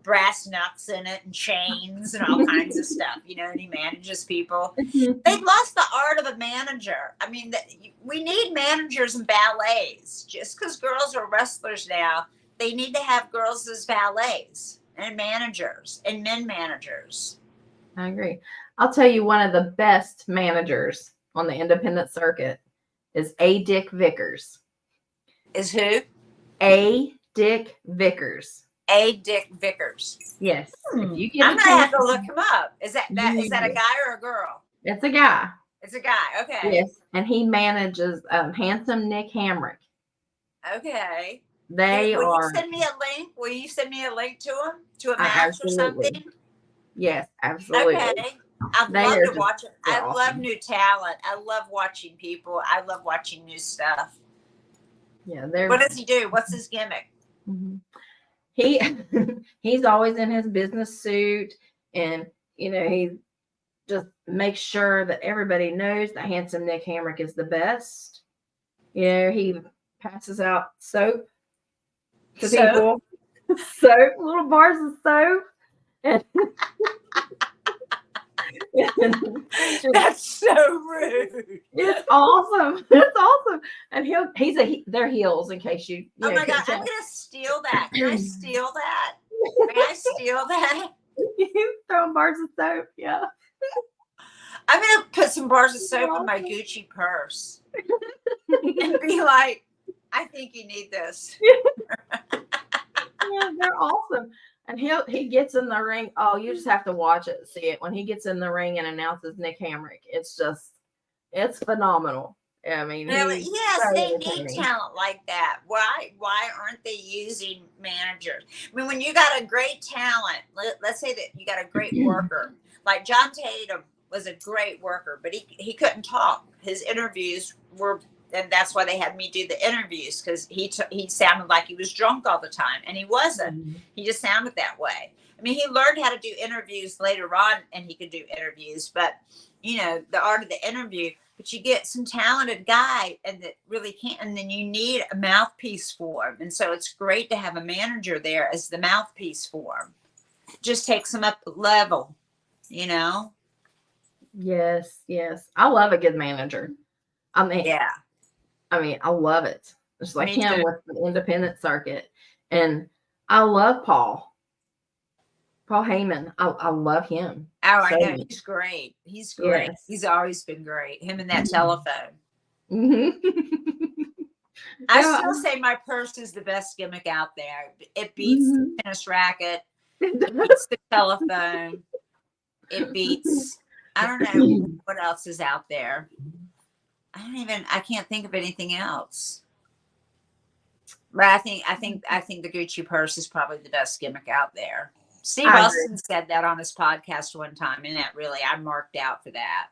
brass knucks in it and chains and all kinds of stuff, you know, and he manages people. They've lost the art of a manager. I mean, we need managers and valets. Just because girls are wrestlers now, they need to have girls as valets and managers and men managers. I agree. I'll tell you, one of the best managers on the independent circuit is A. Dick Vickers. Is who? A. Dick Vickers. A. Dick Vickers. Yes. I'm gonna have to look him up. Is that a guy or a girl? It's a guy. It's a guy. Okay. Yes, and he manages handsome Nick Hamrick. Okay. Will you send me a link? Will you send me a link to him to a match or something? Yes, absolutely. Okay. I'd love to watch it. I love new talent. I love watching people. I love watching new stuff. Yeah. What does he do? What's his gimmick? Mm-hmm. He's always in his business suit, and you know, he just makes sure that everybody knows that handsome Nick Hamrick is the best. You know, he passes out soap to people. Soap, little bars of soap. And It's just- That's so rude. it's awesome. It's awesome. And they're heels in case you Oh my God, couldn't I'm tell. gonna steal that. Can I steal that? May I steal that? You throwing bars of soap, yeah. I'm gonna put some bars of They're soap in my awesome. Gucci purse and be like, I think you need this. Yeah, they're awesome. And he gets in the ring. Oh, you just have to watch it, see it. When he gets in the ring and announces Nick Hamrick, it's phenomenal. I mean, Yeah, but he's yes, so they need entertaining. talent like that. Why aren't they using managers? I mean, when you got a great talent, let's say that you got a great worker, like John Tatum was a great worker, but he couldn't talk. His interviews were, and that's why they had me do the interviews, because he sounded like he was drunk all the time, and he wasn't. He just sounded that way. I mean, he learned how to do interviews later on, and he could do interviews, but the art of the interview. But you get some talented guy and that really can't, and then you need a mouthpiece for him. And so it's great to have a manager there as the mouthpiece for him. Just takes him up a level, Yes, yes. I love a good manager. Yeah, I mean, I love it. It's like me him too. with the independent circuit. And I love Paul. Paul Heyman. I love him. Oh, I So know. much. He's great. He's great. Yes. He's always been great. Him and that telephone. Mhm. I Yeah. still say my purse is the best gimmick out there. It beats the Mhm. tennis racket. It beats the telephone. It beats, I don't know what else is out there. I can't think of anything else. But I think the Gucci purse is probably the best gimmick out there. Steve I agree. Austin said that on his podcast one time, and that really, I marked out for that.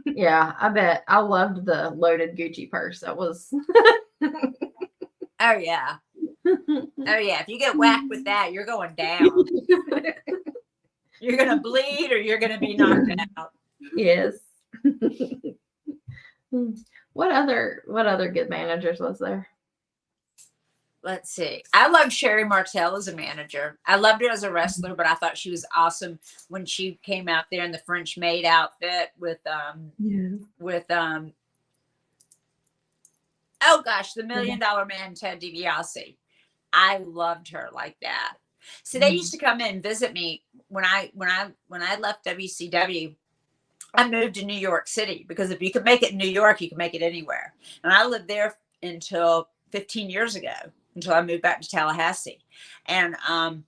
Yeah, I bet. I loved the loaded Gucci purse. That was. Oh yeah. Oh yeah. If you get whacked with that, you're going down. You're gonna bleed or you're gonna be knocked out. Yes. What other good managers was there? Let's see. I loved Sherry Martel as a manager. I loved her as a wrestler, but I thought she was awesome when she came out there in the French maid outfit with oh gosh, the $1 Million Man Ted DiBiase. I loved her like that. So they used to come in and visit me when I left WCW. I moved to New York City because if you could make it in New York, you could make it anywhere. And I lived there until 15 years ago, until I moved back to Tallahassee. And I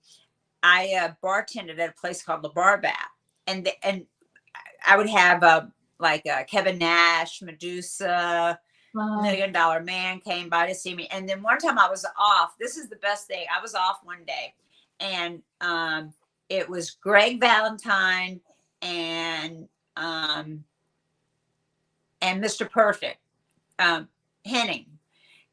bartended at a place called La Bar Bat. And I would have Kevin Nash, Medusa, $1 Million Man came by to see me. And then one time I was off. This is the best thing. I was off one day. And it was Greg Valentine and Mr. Perfect, Henning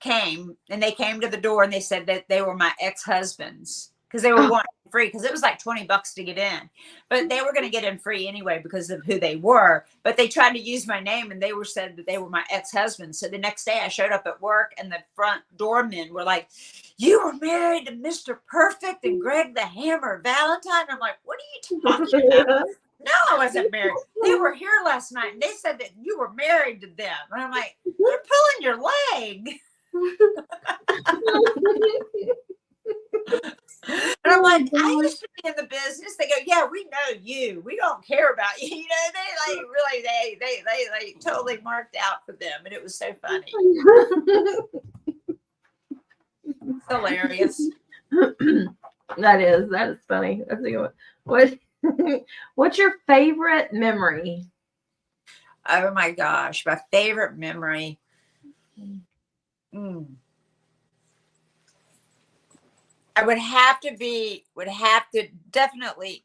came, and they came to the door and they said that they were my ex-husbands because they were wanting free, because it was like $20 to get in, but they were going to get in free anyway because of who they were. But they tried to use my name, and they said that they were my ex-husbands. So the next day I showed up at work, and the front doormen were like, "You were married to Mr. Perfect and Greg the Hammer Valentine." I'm like, "What are you talking about?" No, I wasn't married. They were here last night, and they said that you were married to them. And I'm like, "They're pulling your leg." And I'm like, "I used to be in the business." They go, "Yeah, we know you. We don't care about you." They like really, they totally marked out for them, and it was so funny. It's hilarious. That is funny. That's a good one. What's your favorite memory? Oh my gosh, my favorite memory. I would have to definitely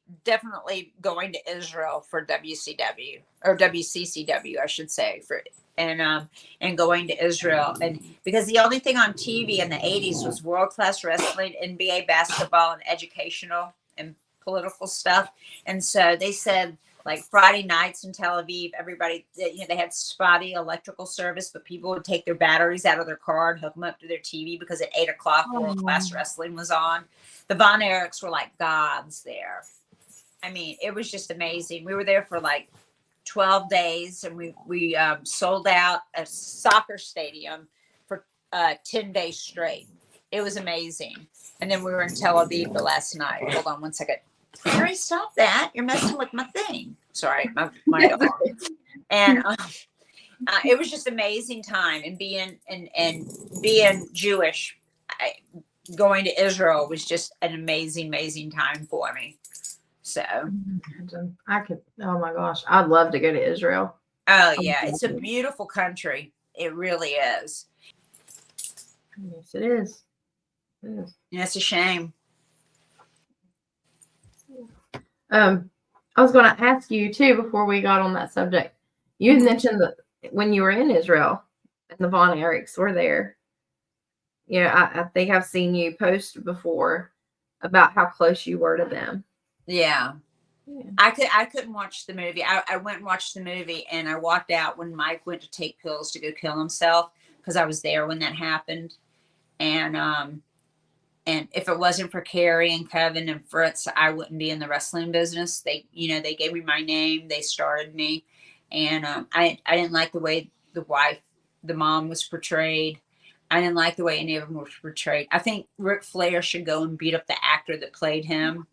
going to Israel for WCW or WCCW, I should say, and going to Israel, and because the only thing on TV in the 80s was world class wrestling, NBA basketball, and educational and political stuff. And so they said, like, Friday nights in Tel Aviv, everybody, they had spotty electrical service, but people would take their batteries out of their car and hook them up to their TV because at 8:00 world class wrestling was on. The Von Erichs were like gods there. I mean, it was just amazing. We were there for like 12 days, and we sold out a soccer stadium for 10 days straight. It was amazing. And then we were in Tel Aviv the last night. Hold on one second. Harry, stop that. You're messing with my thing. Sorry, my dog. And it was just amazing time. And being Jewish, going to Israel was just an amazing time for me. So I could, oh my gosh, I'd love to go to Israel. oh yeah, it's a beautiful country. It really is. Yes, it is. It is. And it's a shame. I was going to ask you too before we got on that subject. You had mentioned that when you were in Israel and the Von Erichs were there. Yeah, I think I've seen you post before about how close you were to them. Yeah. I couldn't watch the movie. I went and watched the movie, and I walked out when Mike went to take pills to go kill himself, because I was there when that happened. And if it wasn't for Carrie and Kevin and Fritz, I wouldn't be in the wrestling business. They gave me my name. They started me. And I didn't like the way the mom was portrayed. I didn't like the way any of them were portrayed. I think Ric Flair should go and beat up the actor that played him.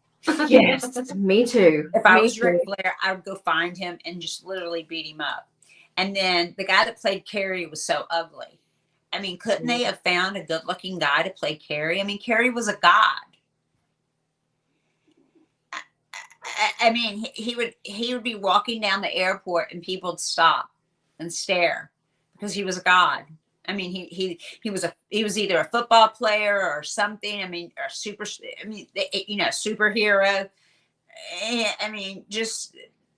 Yes, me too. If I was Ric Flair, I would go find him and just literally beat him up. And then the guy that played Carrie was so ugly. I mean, couldn't they have found a good-looking guy to play Carrie? I mean, Carrie was a god. I mean, he would be walking down the airport and people would stop and stare because he was a god. I mean, he was either a football player or something. I mean, or superhero. I mean, just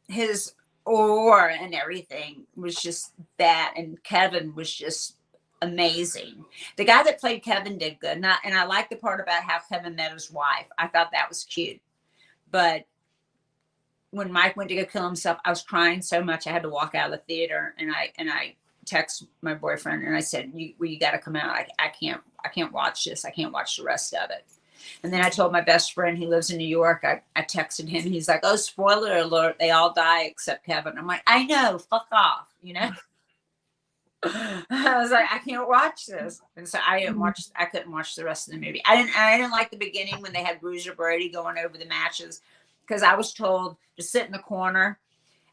his aura and everything was just that. And Kevin was just amazing. The guy that played Kevin did good. And I like the part about how Kevin met his wife. I thought that was cute. But when Mike went to go kill himself, I was crying so much I had to walk out of the theater. And I text my boyfriend and I said, you got to come out. I can't watch this. I can't watch the rest of it. And then I told my best friend, he lives in New York. I texted him. He's like, oh, spoiler alert. They all die except Kevin. I'm like, I know, fuck off. I was like, I can't watch this. And so I couldn't watch the rest of the movie. I didn't like the beginning when they had Bruiser Brody going over the matches, because I was told to sit in the corner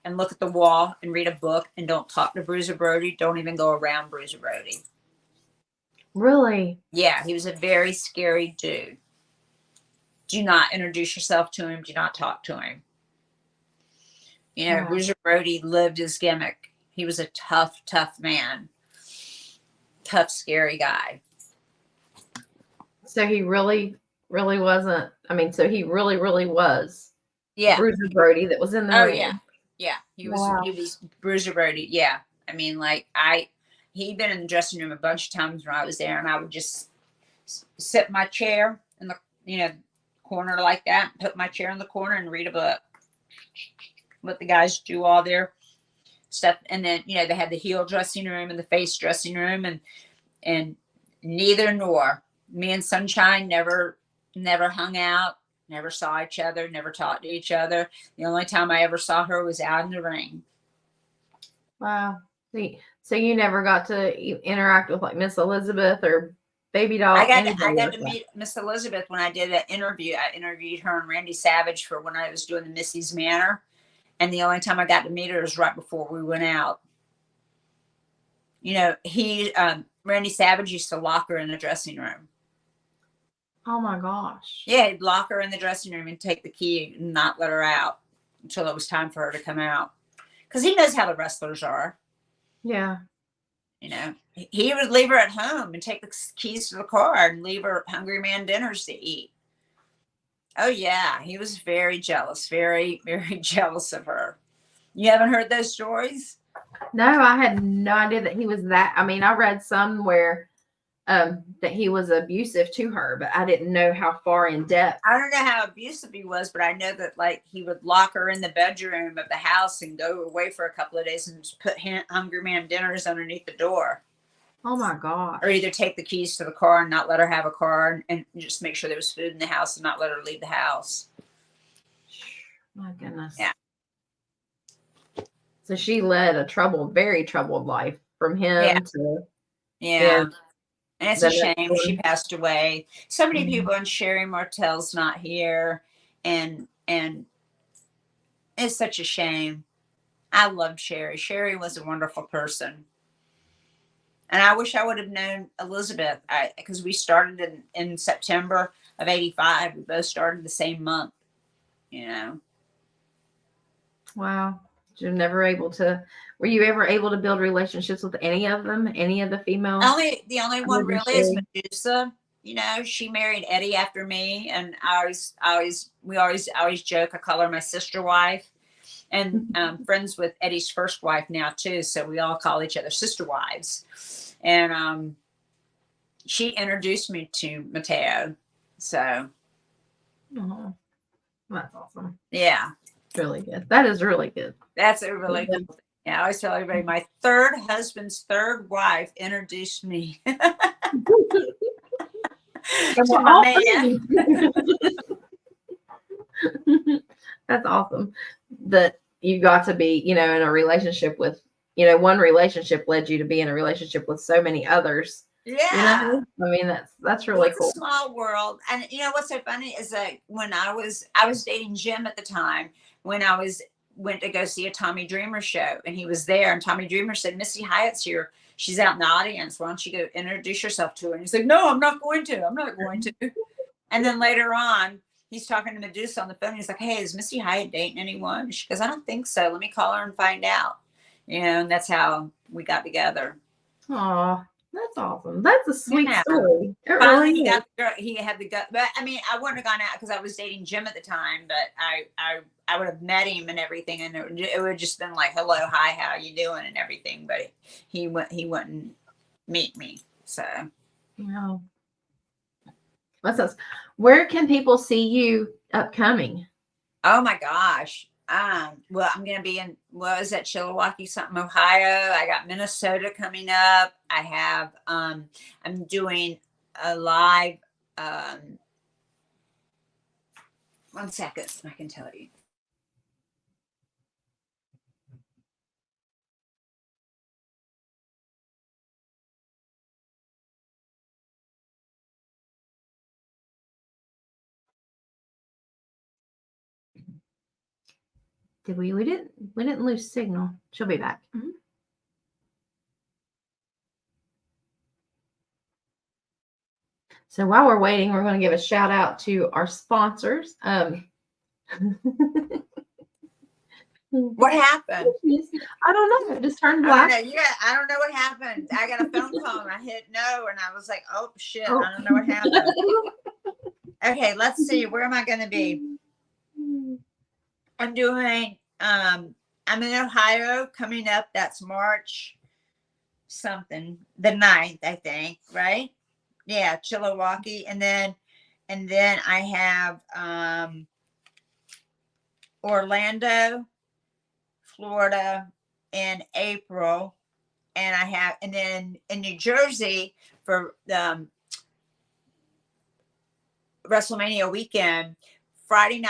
and look at the wall and read a book and don't talk to Bruiser Brody. Don't even go around Bruiser Brody. Really? Yeah, he was a very scary dude. Do not introduce yourself to him. Do not talk to him. Bruiser Brody lived his gimmick. He was a tough man. Tough, scary guy. So he really wasn't. I mean, so he really was. Yeah. Bruiser Brody that was in the ring. Yeah. Yeah. He was Bruiser Brody. Yeah. I mean, like he'd been in the dressing room a bunch of times when I was there, and I would just sit in my chair in the corner like that, put my chair in the corner and read a book. Let the guys do all their stuff. And then, they had the heel dressing room and the face dressing room, and neither nor me and Sunshine never hung out, never saw each other, never talked to each other. The only time I ever saw her was out in the ring. Wow. So you never got to interact with like Miss Elizabeth or Baby Doll? I got to meet Miss Elizabeth when I did an interview. I interviewed her and Randy Savage for when I was doing the Missy's Manor. And the only time I got to meet her was right before we went out. Randy Savage used to lock her in the dressing room. Oh my gosh. Yeah, he'd lock her in the dressing room and take the key and not let her out until it was time for her to come out. Because he knows how the wrestlers are. Yeah. He would leave her at home and take the keys to the car and leave her hungry man dinners to eat. Oh, yeah. He was very jealous, very, very jealous of her. You haven't heard those stories? No, I had no idea that he was that. I mean, I read somewhere that he was abusive to her, but I didn't know how far in depth. I don't know how abusive he was, but I know that like he would lock her in the bedroom of the house and go away for a couple of days and just put hungry man dinners underneath the door. Oh my God. Or either take the keys to the car and not let her have a car and just make sure there was food in the house and not let her leave the house. My goodness. Yeah. So she led a very troubled life from Yeah. him to Yeah. And it's a the next shame she one. passed away. So many Mhm. people, and Sherry Martell's not here. And it's such a shame. I loved Sherry. Sherry was a wonderful person. And I wish I would have known Elizabeth, because we started in September of '85. We both started the same month, you know. Wow. You're never able to. Were you ever able to build relationships with any of them? Any of the female? The only Other one than really is Sherry? Medusa. You know, she married Eddie after me, and I always joke. I call her my sister wife, and friends with Eddie's first wife now too. So we all call each other sister wives. And she introduced me to Mateo. So Oh, that's awesome. yeah, Really good. That is really good. that's a really cool thing. Yeah, I always tell everybody my third husband's third wife introduced me And to we're my all man. friends. That's awesome. That you got to be, in a relationship with, one relationship led you to be in a relationship with so many others. Yeah. I mean, that's Well, really it's a cool. small world. And you know what's so funny is that when I was dating Jim at the time, when I went to go see a Tommy Dreamer show, and he was there, and Tommy Dreamer said, Missy Hyatt's here. She's out in the audience. Why don't you go introduce yourself to her? And he's like, no, I'm not going to. I'm not going to. And then later on, he's talking to Medusa on the phone. He's like, hey, is Missy Hyatt dating anyone? She goes, I don't think so. Let me call her and find out. And that's how we got together. Oh, that's awesome. That's a sweet Yeah. story. It Finally, really is. he had the gut. But I mean, I wouldn't have gone out because I was dating Jim at the time. But I would have met him and everything, and it would have just been like, hello, hi, how you doing, and everything. But he wouldn't meet me. So No. What's else? Where can people see you upcoming? oh my gosh. Well, I'm gonna be in what was that, Chilliwackee, something, Ohio. I got Minnesota coming up. I have I'm doing a live. Um, 1 second, I can tell you. Did we didn't lose signal. She'll be back. So while we're waiting, we're going to give a shout out to our sponsors. What happened? I don't know. It just turned I don't black. know. Yeah, I don't know what happened. I got a phone call and I hit no, and I was like, "Oh shit, Oh. I don't know what happened." Okay, let's see. Where am I going to be? I'm doing. I'm in Ohio coming up. That's March something, the 9th, I think. Right? Yeah, Chilliwackee, and then I have Orlando, Florida in April, and then in New Jersey for the WrestleMania weekend. Friday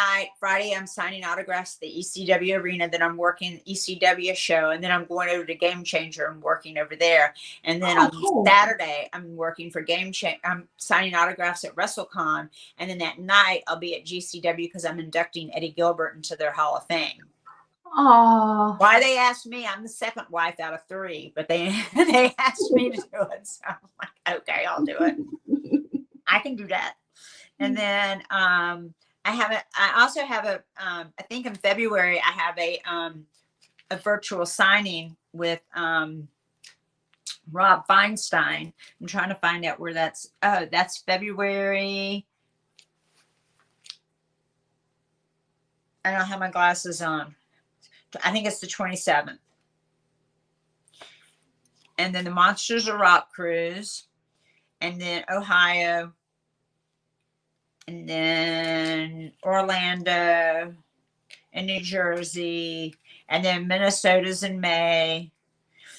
I'm signing autographs at the ECW arena. Then I'm working ECW show, and then I'm going over to Game Changer and working over there. And then on cool. Saturday I'm working for Game Changer. I'm signing autographs at WrestleCon, and then that night I'll be at GCW because I'm inducting Eddie Gilbert into their Hall of Fame. Oh, Why they asked me? I'm the second wife out of 3, but they asked me to do it, so I'm like, okay, I'll do it. I can do that. And then I also have I think in February I have a virtual signing with Rob Feinstein. I'm trying to find out where that's. Oh, that's February. I don't have my glasses on. I think it's the 27th. And then the Monsters of Rock cruise, and then Ohio, and then Orlando, and New Jersey, and then Minnesota's in May.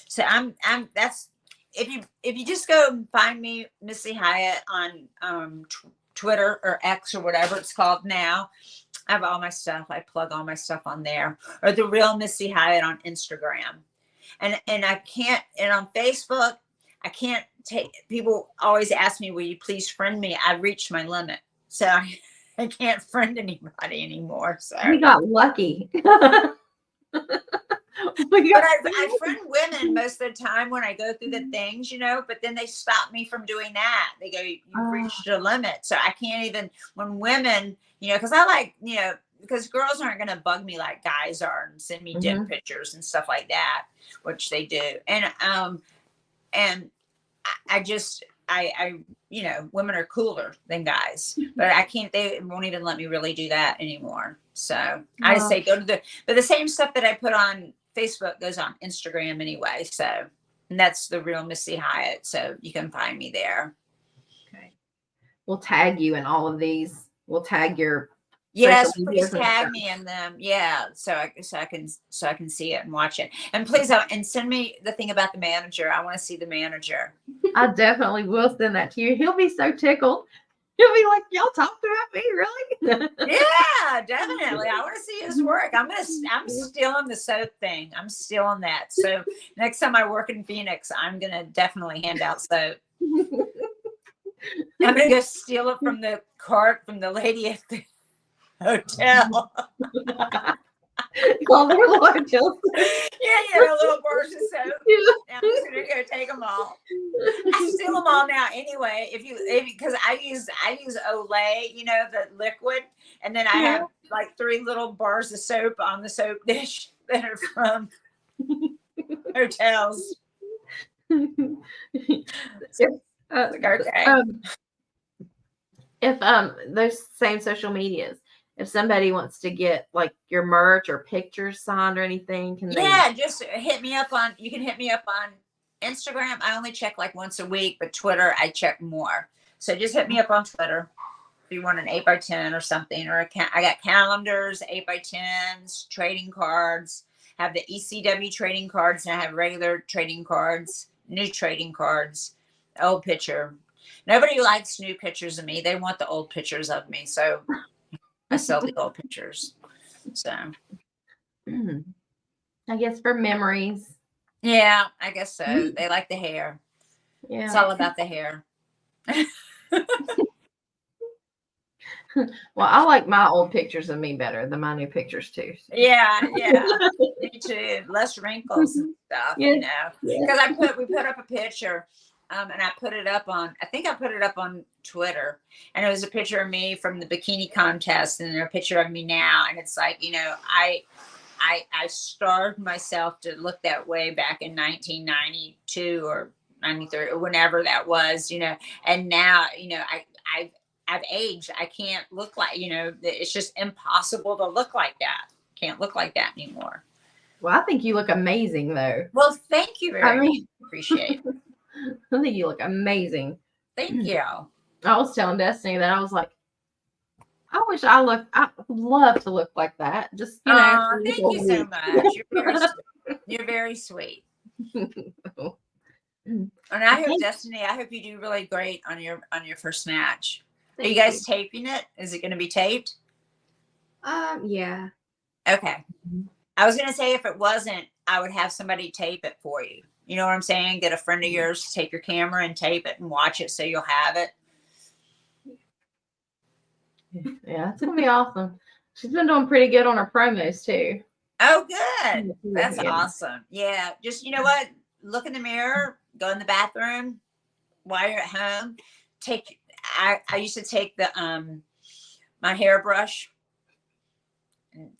So I'm that's if you just go and find me, Missy Hyatt, on Twitter or X or whatever it's called now. I have all my stuff. I plug all my stuff on there, or the real MissyHyatt on Instagram. And I can't, and on Facebook, I can't take, people always ask me, will you please friend me? I've reached my limit. So I can't friend anybody anymore. So We got lucky. but I friend women most of the time when I go through the things, but then they stop me from doing that. They go, you've reached a limit. So I can't even, when women, because I like, because girls aren't going to bug me like guys are and send me dick pictures and stuff like that, which they do. And I just, women are cooler than guys, but I can't, they won't even let me really do that anymore. So I just say, but the same stuff that I put on Facebook goes on Instagram anyway. So, and that's the real MissyHyatt. So you can find me there. Okay. We'll tag you in all of these. We'll tag your. Yes, please tag me in them. Yeah, so I can see it and watch it. And please, and send me the thing about the manager. I want to see the manager. I definitely will send that to you. He'll be so tickled. He'll be like, "Y'all talked about me, really?" Yeah, definitely. I want to see his work. I'm stealing the soap thing. I'm stealing that. So next time I work in Phoenix, I'm gonna definitely hand out soap. I'm gonna go steal it from the cart from the lady at the hotel. All their largest. Yeah, little bars of soap. Yeah. I'm just gonna go take them all. I steal them all now anyway. Because I use Olay, the liquid, and then I have like 3 little bars of soap on the soap dish that are from hotels. Okay. If those same social medias, if somebody wants to get like your merch or pictures signed or anything, can they? Yeah, just hit me up on. You can hit me up on Instagram. I only check like once a week, but Twitter I check more. So just hit me up on Twitter if you want an 8x10 or something, or I got calendars, 8x10s, trading cards. I have the ECW trading cards, and I have regular trading cards, new trading cards, old picture. Nobody likes new pictures of me. They want the old pictures of me. So I sell the old pictures. So I guess for memories. Yeah, I guess so. They like the hair. Yeah. It's all about the hair. Well, I like my old pictures of me better than my new pictures too. So. Yeah. Me too. Less wrinkles and stuff, Because we put up a picture, and I put it up on. I think I put it up on Twitter, and it was a picture of me from the bikini contest, and a picture of me now, and it's like I starved myself to look that way back in 1992 or 93 or whenever that was, and now, I've aged. I can't look like, it's just impossible to look like that. Can't look like that anymore. Well, I think you look amazing though. Well, thank you very much. Appreciate it. I think you look amazing. Thank you. I was telling Destiny that I was like, I wish I would love to look like that. Just, thank you so much. You're very sweet. And I hope, Destiny, I hope you do really great on your first match. Are you guys taping it? Is it going to be taped? Yeah. Okay. I was going to say if it wasn't, I would have somebody tape it for you. You know what I'm saying? Get a friend of yours to take your camera and tape it and watch it so you'll have it. Yeah, it's gonna be awesome. She's been doing pretty good on her promos too. Oh, good. That's awesome. Yeah. Just, you know what? Look in the mirror, go in the bathroom while you're at home. I used to take the my hairbrush and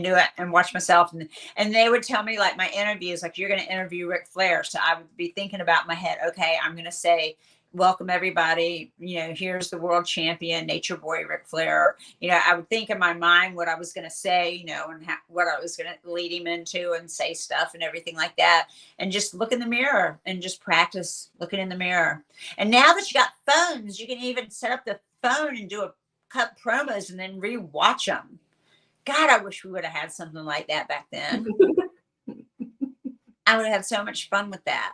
do it and watch myself, and they would tell me, like, my interviews, like, you're going to interview Ric Flair, so I would be thinking about in my head, okay, I'm going to say, welcome everybody, here's the world champion, Nature Boy Ric Flair. I would think in my mind what I was going to say, and what I was going to lead him into and say stuff and everything like that, and just look in the mirror and just practice looking in the mirror. And now that you got phones, you can even set up the phone and do cut promos and then re-watch them. God, I wish we would have had something like that back then. I would have had so much fun with that.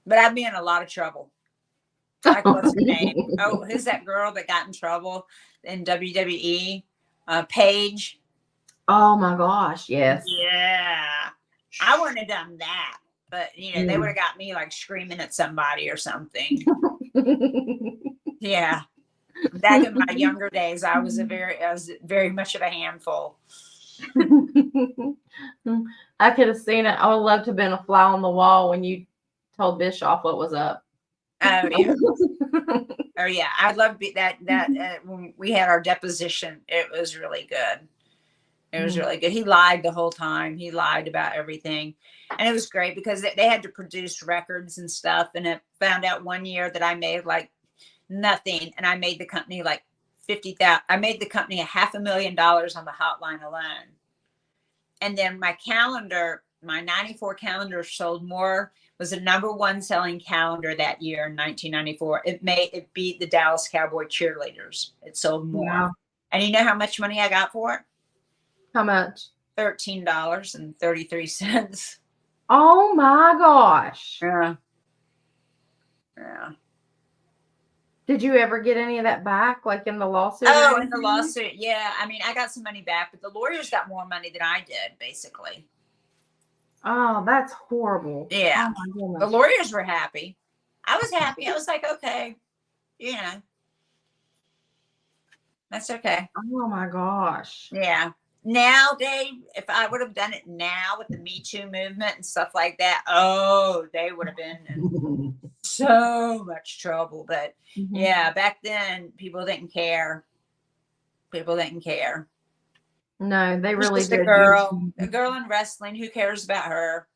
But I'd be in a lot of trouble. Like, what's her name? Oh, who's that girl that got in trouble in WWE? Paige. Oh my gosh, yes. Yeah. I wouldn't have done that. But, they would have got me like screaming at somebody or something. Yeah. Back in my younger days, I was very much of a handful. I could have seen it. I would love to have been a fly on the wall when you told Bischoff what was up. Oh yeah. Oh yeah. I'd love to be that when we had our deposition, it was really good. It was really good. He lied the whole time. He lied about everything. And it was great because they had to produce records and stuff. And it found out one year that I made like nothing. And I made the company like $50,000. I made the company $500,000 on the hotline alone. And then my calendar, my 94 calendar sold more, was the #1 selling calendar that year in 1994. It beat the Dallas Cowboy cheerleaders. It sold more. Wow. And you know how much money I got for it? How much? $13.33. Oh my gosh. Yeah. Did you ever get any of that back, like in the lawsuit? Oh, in the lawsuit, yeah. I mean, I got some money back, but the lawyers got more money than I did, basically. Oh, that's horrible. Yeah. Oh my goodness. The lawyers were happy. I was happy. I was like, okay, that's okay. Oh my gosh. Yeah. Now, Dave, if I would have done it now with the Me Too movement and stuff like that, they would have been in so much trouble. But yeah, back then people didn't care. No, they really just did. a girl in wrestling. Who cares about her?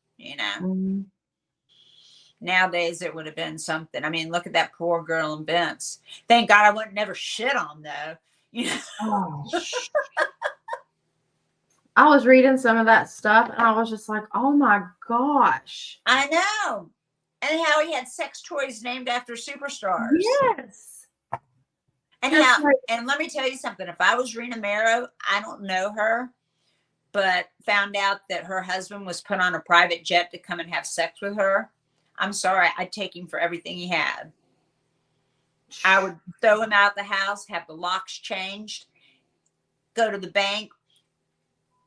Nowadays it would have been something. I mean, look at that poor girl in Vince. Thank God I wouldn't never shit on though. Oh, I was reading some of that stuff and I was just like, oh my gosh. I know. And how he had sex toys named after superstars. Yes. And and let me tell you something. If I was Rena Mero, I don't know her, but found out that her husband was put on a private jet to come and have sex with her. I'm sorry. I'd take him for everything he had. I would throw him out the house, have the locks changed, go to the bank,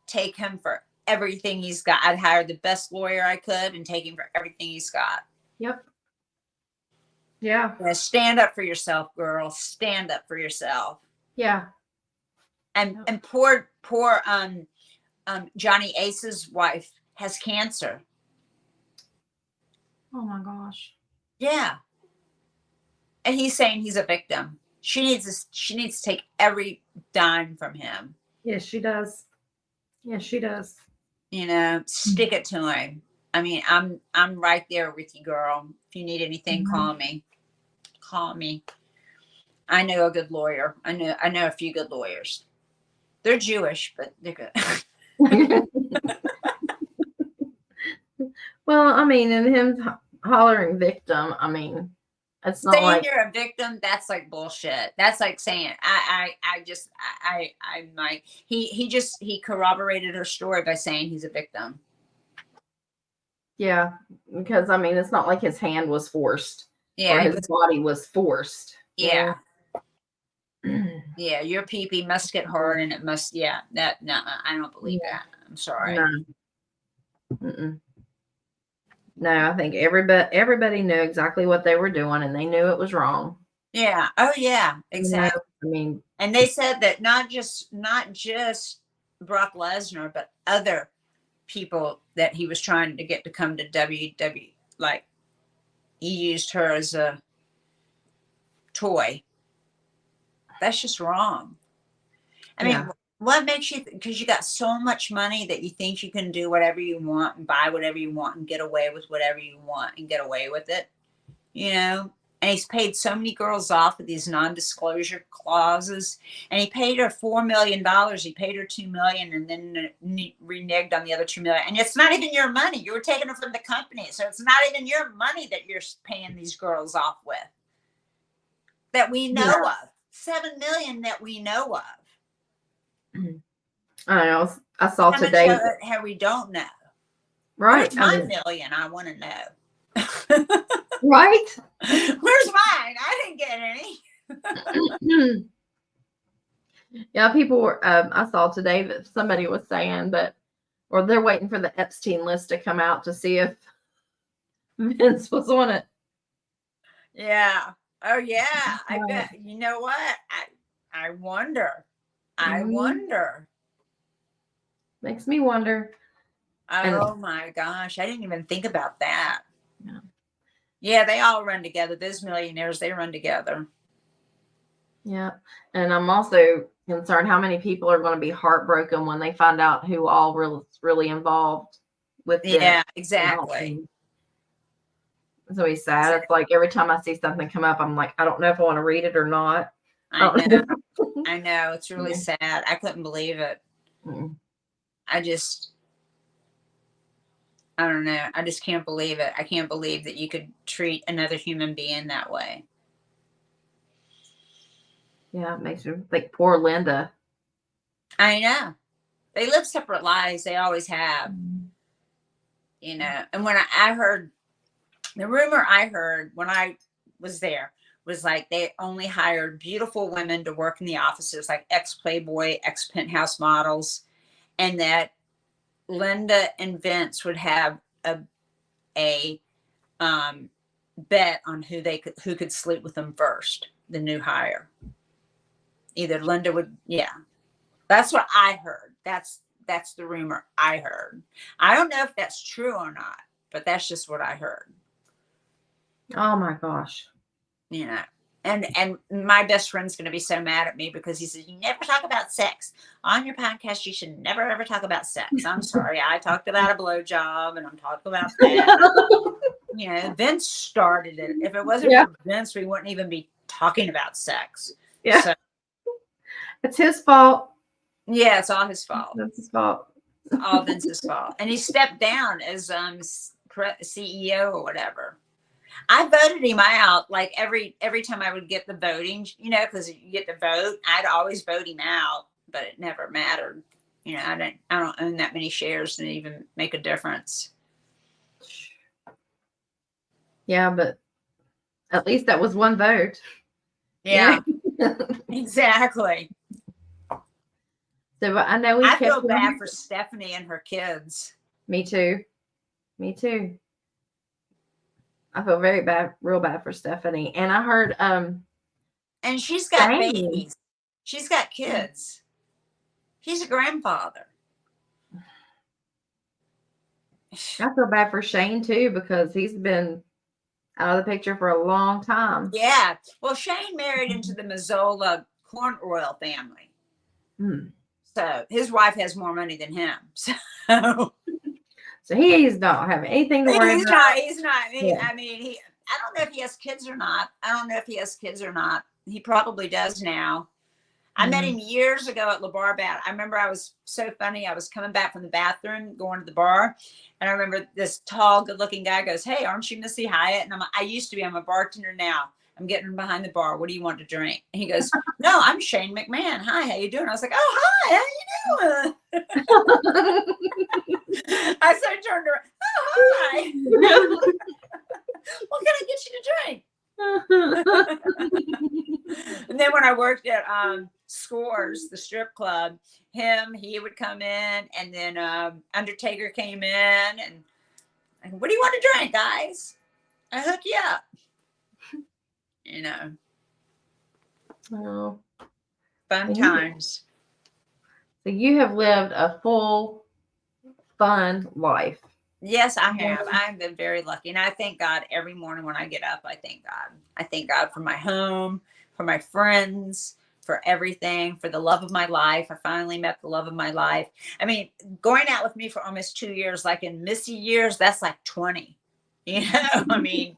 take him for everything he's got. I'd hire the best lawyer I could and take him for everything he's got. Yep. Yeah. Stand up for yourself, girl. Stand up for yourself. Yeah. And poor Johnny Ace's wife has cancer. Oh my gosh. Yeah. And he's saying he's a victim. She needs to take every dime from him. Yes, she does. Yes, she does. Stick it to him. I mean, I'm right there with you, girl. If you need anything, call me. I know a good lawyer. I know a few good lawyers. They're Jewish, but they're good. Well, I mean, and him hollering victim, I mean, it's not saying like you're a victim. That's like bullshit. That's like saying I'm like he corroborated her story by saying he's a victim. Yeah, because I mean, it's not like his hand was forced. Yeah, or his body was forced. Yeah. Yeah, your pee-pee must get hard and it must, no, I don't believe that. I'm sorry. No. No, I think everybody knew exactly what they were doing and they knew it was wrong. Yeah. Oh yeah, exactly. I mean, and they said that not just Brock Lesnar, but other people that he was trying to get to come to WWE, like he used her as a toy. That's just wrong. I mean, what makes you, because you got so much money that you think you can do whatever you want and buy whatever you want and get away with whatever you want and get away with it, And he's paid so many girls off with these non-disclosure clauses, and he paid her $4 million. He paid her $2 million, and then reneged on the other $2 million. And it's not even your money. You were taking it from the company, so it's not even your money that you're paying these girls off with. That we know of. $7 million that we know of. I don't know. I saw how today. How we don't know. Right. Where's my million? I want to know. Right? Where's mine? I didn't get any. Yeah, people were. I saw today that somebody was saying that, or they're waiting for the Epstein list to come out to see if Vince was on it. Yeah. Oh yeah. I bet. You know what? I wonder. I wonder. Makes me wonder. Oh my gosh. I didn't even think about that. Yeah. Yeah, they all run together. Those millionaires, they run together. Yeah. And I'm also concerned how many people are going to be heartbroken when they find out who all really involved with them. Yeah, exactly. It's going to be sad. It's like every time I see something come up, I'm like, I don't know if I want to read it or not. I know. I know. It's really sad. I couldn't believe it. I don't know. I just can't believe it. I can't believe that you could treat another human being that way. Yeah, it makes me think poor Linda. I know. They live separate lives. They always have. You know, and when I heard, the rumor I heard when I was there was like they only hired beautiful women to work in the offices, like ex-Playboy, ex-Penthouse models, and that Linda and Vince would have a bet on who could sleep with them first, the new hire. Either Linda would, yeah. That's what I heard. That's the rumor I heard. I don't know if that's true or not, but that's just what I heard. Oh my gosh. You know, and my best friend's going to be so mad at me because he says, you never talk about sex on your podcast. You should never, ever talk about sex. I'm sorry. I talked about a blowjob and I'm talking about that. You know, Vince started it. If it wasn't for Vince, we wouldn't even be talking about sex. Yeah. So, it's his fault. Yeah, it's all his fault. That's his fault. It's all Vince's fault. And he stepped down as CEO or whatever. I voted him out like every time I would get the voting, you know, because you get the vote. I'd always vote him out, but it never mattered. You know, I don't own that many shares to even make a difference. Yeah, but at least that was one vote. Yeah. Exactly. So I know I feel bad for Stephanie and her kids. Me too. Me too. I feel real bad for Stephanie. And I heard and she's got babies. She's got kids. He's a grandfather. I feel bad for Shane too, because he's been out of the picture for a long time. Yeah. Well, Shane married into the Mazzola corn oil family. So his wife has more money than him. So he's not having anything to worry about. He's not. I mean, I don't know if he has kids or not. He probably does now. I met him years ago at La Bar Bat. I remember I was so funny. I was coming back from the bathroom, going to the bar. And I remember this tall, good-looking guy goes, hey, aren't you MissyHyatt? And I used to be. I'm a bartender now. I'm getting behind the bar. What do you want to drink? And he goes, no, I'm Shane McMahon. Hi, how you doing? I was like, oh, hi, how you doing? I so turned around, oh, hi. What can I get you to drink? And then when I worked at Scores, the strip club, he would come in, and then Undertaker came in, and what do you want to drink, guys? I hook you up. You know. Oh. Fun times. So you have lived a full, fun life. Yes, I have. I've been very lucky. And I thank God every morning when I get up. I thank God. I thank God for my home, for my friends, for everything, for the love of my life. I finally met the love of my life. I mean, going out with me for almost 2 years, like in Missy years, that's like 20. You know, I mean,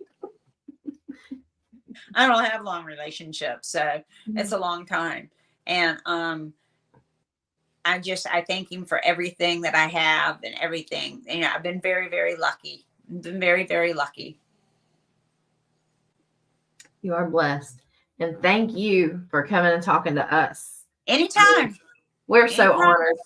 I don't have long relationships, so it's a long time. And I thank him for everything that I have and everything. You know, I've been very, very lucky. I've been very, very lucky. You are blessed. And thank you for coming and talking to us. Anytime. We're so honored.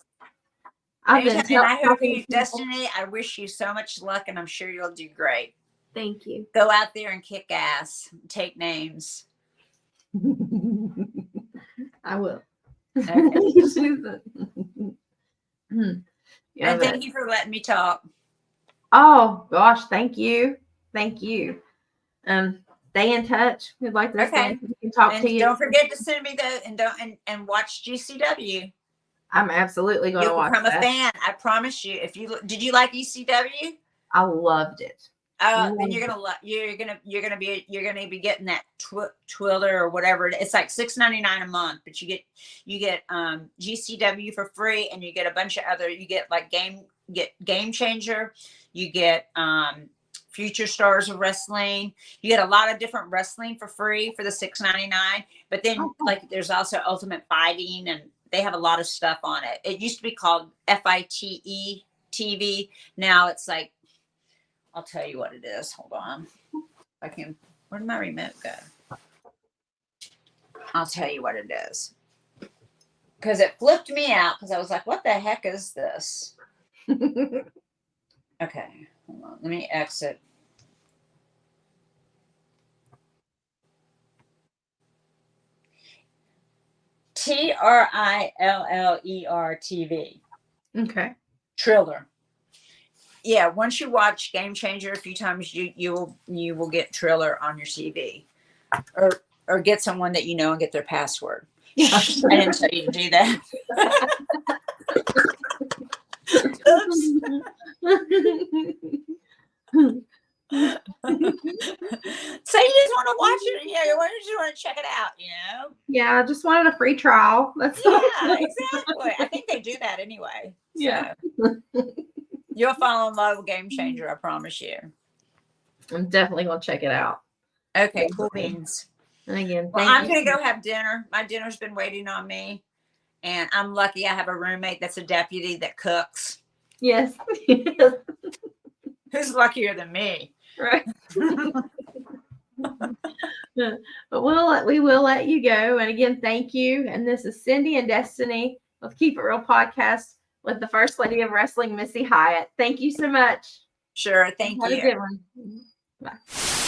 And I hope you, Destiny, I wish you so much luck, and I'm sure you'll do great. Thank you. Go out there and kick ass. Take names. I will. Okay. Yeah, And thank you for letting me talk. oh gosh, thank you. Thank you. Stay in touch. We'd like to Okay. we can talk And to you. don't forget to send me and watch GCW. I'm absolutely going to You'll watch become a that. fan. I promise you. Did you like ECW? I loved it. Then you're gonna be getting that Twiller or whatever. It's like $6.99 a month, but you get GCW for free, and you get a bunch of other. You get like Game Changer. You get Future Stars of Wrestling. You get a lot of different wrestling for free for the $6.99. But then like there's also Ultimate Fighting, and they have a lot of stuff on it. It used to be called FITE TV. Now it's like, I'll tell you what it is. Hold on. Where did my remote go? I'll tell you what it is. Because it flipped me out because I was like, what the heck is this? Okay. Hold on. Let me exit. TRILLER TV. Okay. Triller. Yeah, once you watch Game Changer a few times, you will get Triller on your TV, or get someone that you know and get their password. Yeah. I didn't tell you to do that. Oops. So you just want to watch it, you just want to check it out, Yeah, I just wanted a free trial. That's Yeah, exactly. I think they do that anyway. Yeah. So. You'll fall in love with Game Changer, I promise you. I'm definitely gonna check it out. Okay, cool beans. And again, Well, I'm gonna go have dinner. My dinner's been waiting on me, and I'm lucky I have a roommate that's a deputy that cooks. Yes. Who's luckier than me? Right. But we will let you go. And again, thank you. And this is Cindy and Destiny with Keep It Real podcast with the First Lady of Wrestling, Missy Hyatt. Thank you so much. Sure. Thank Have you. a good one. Bye.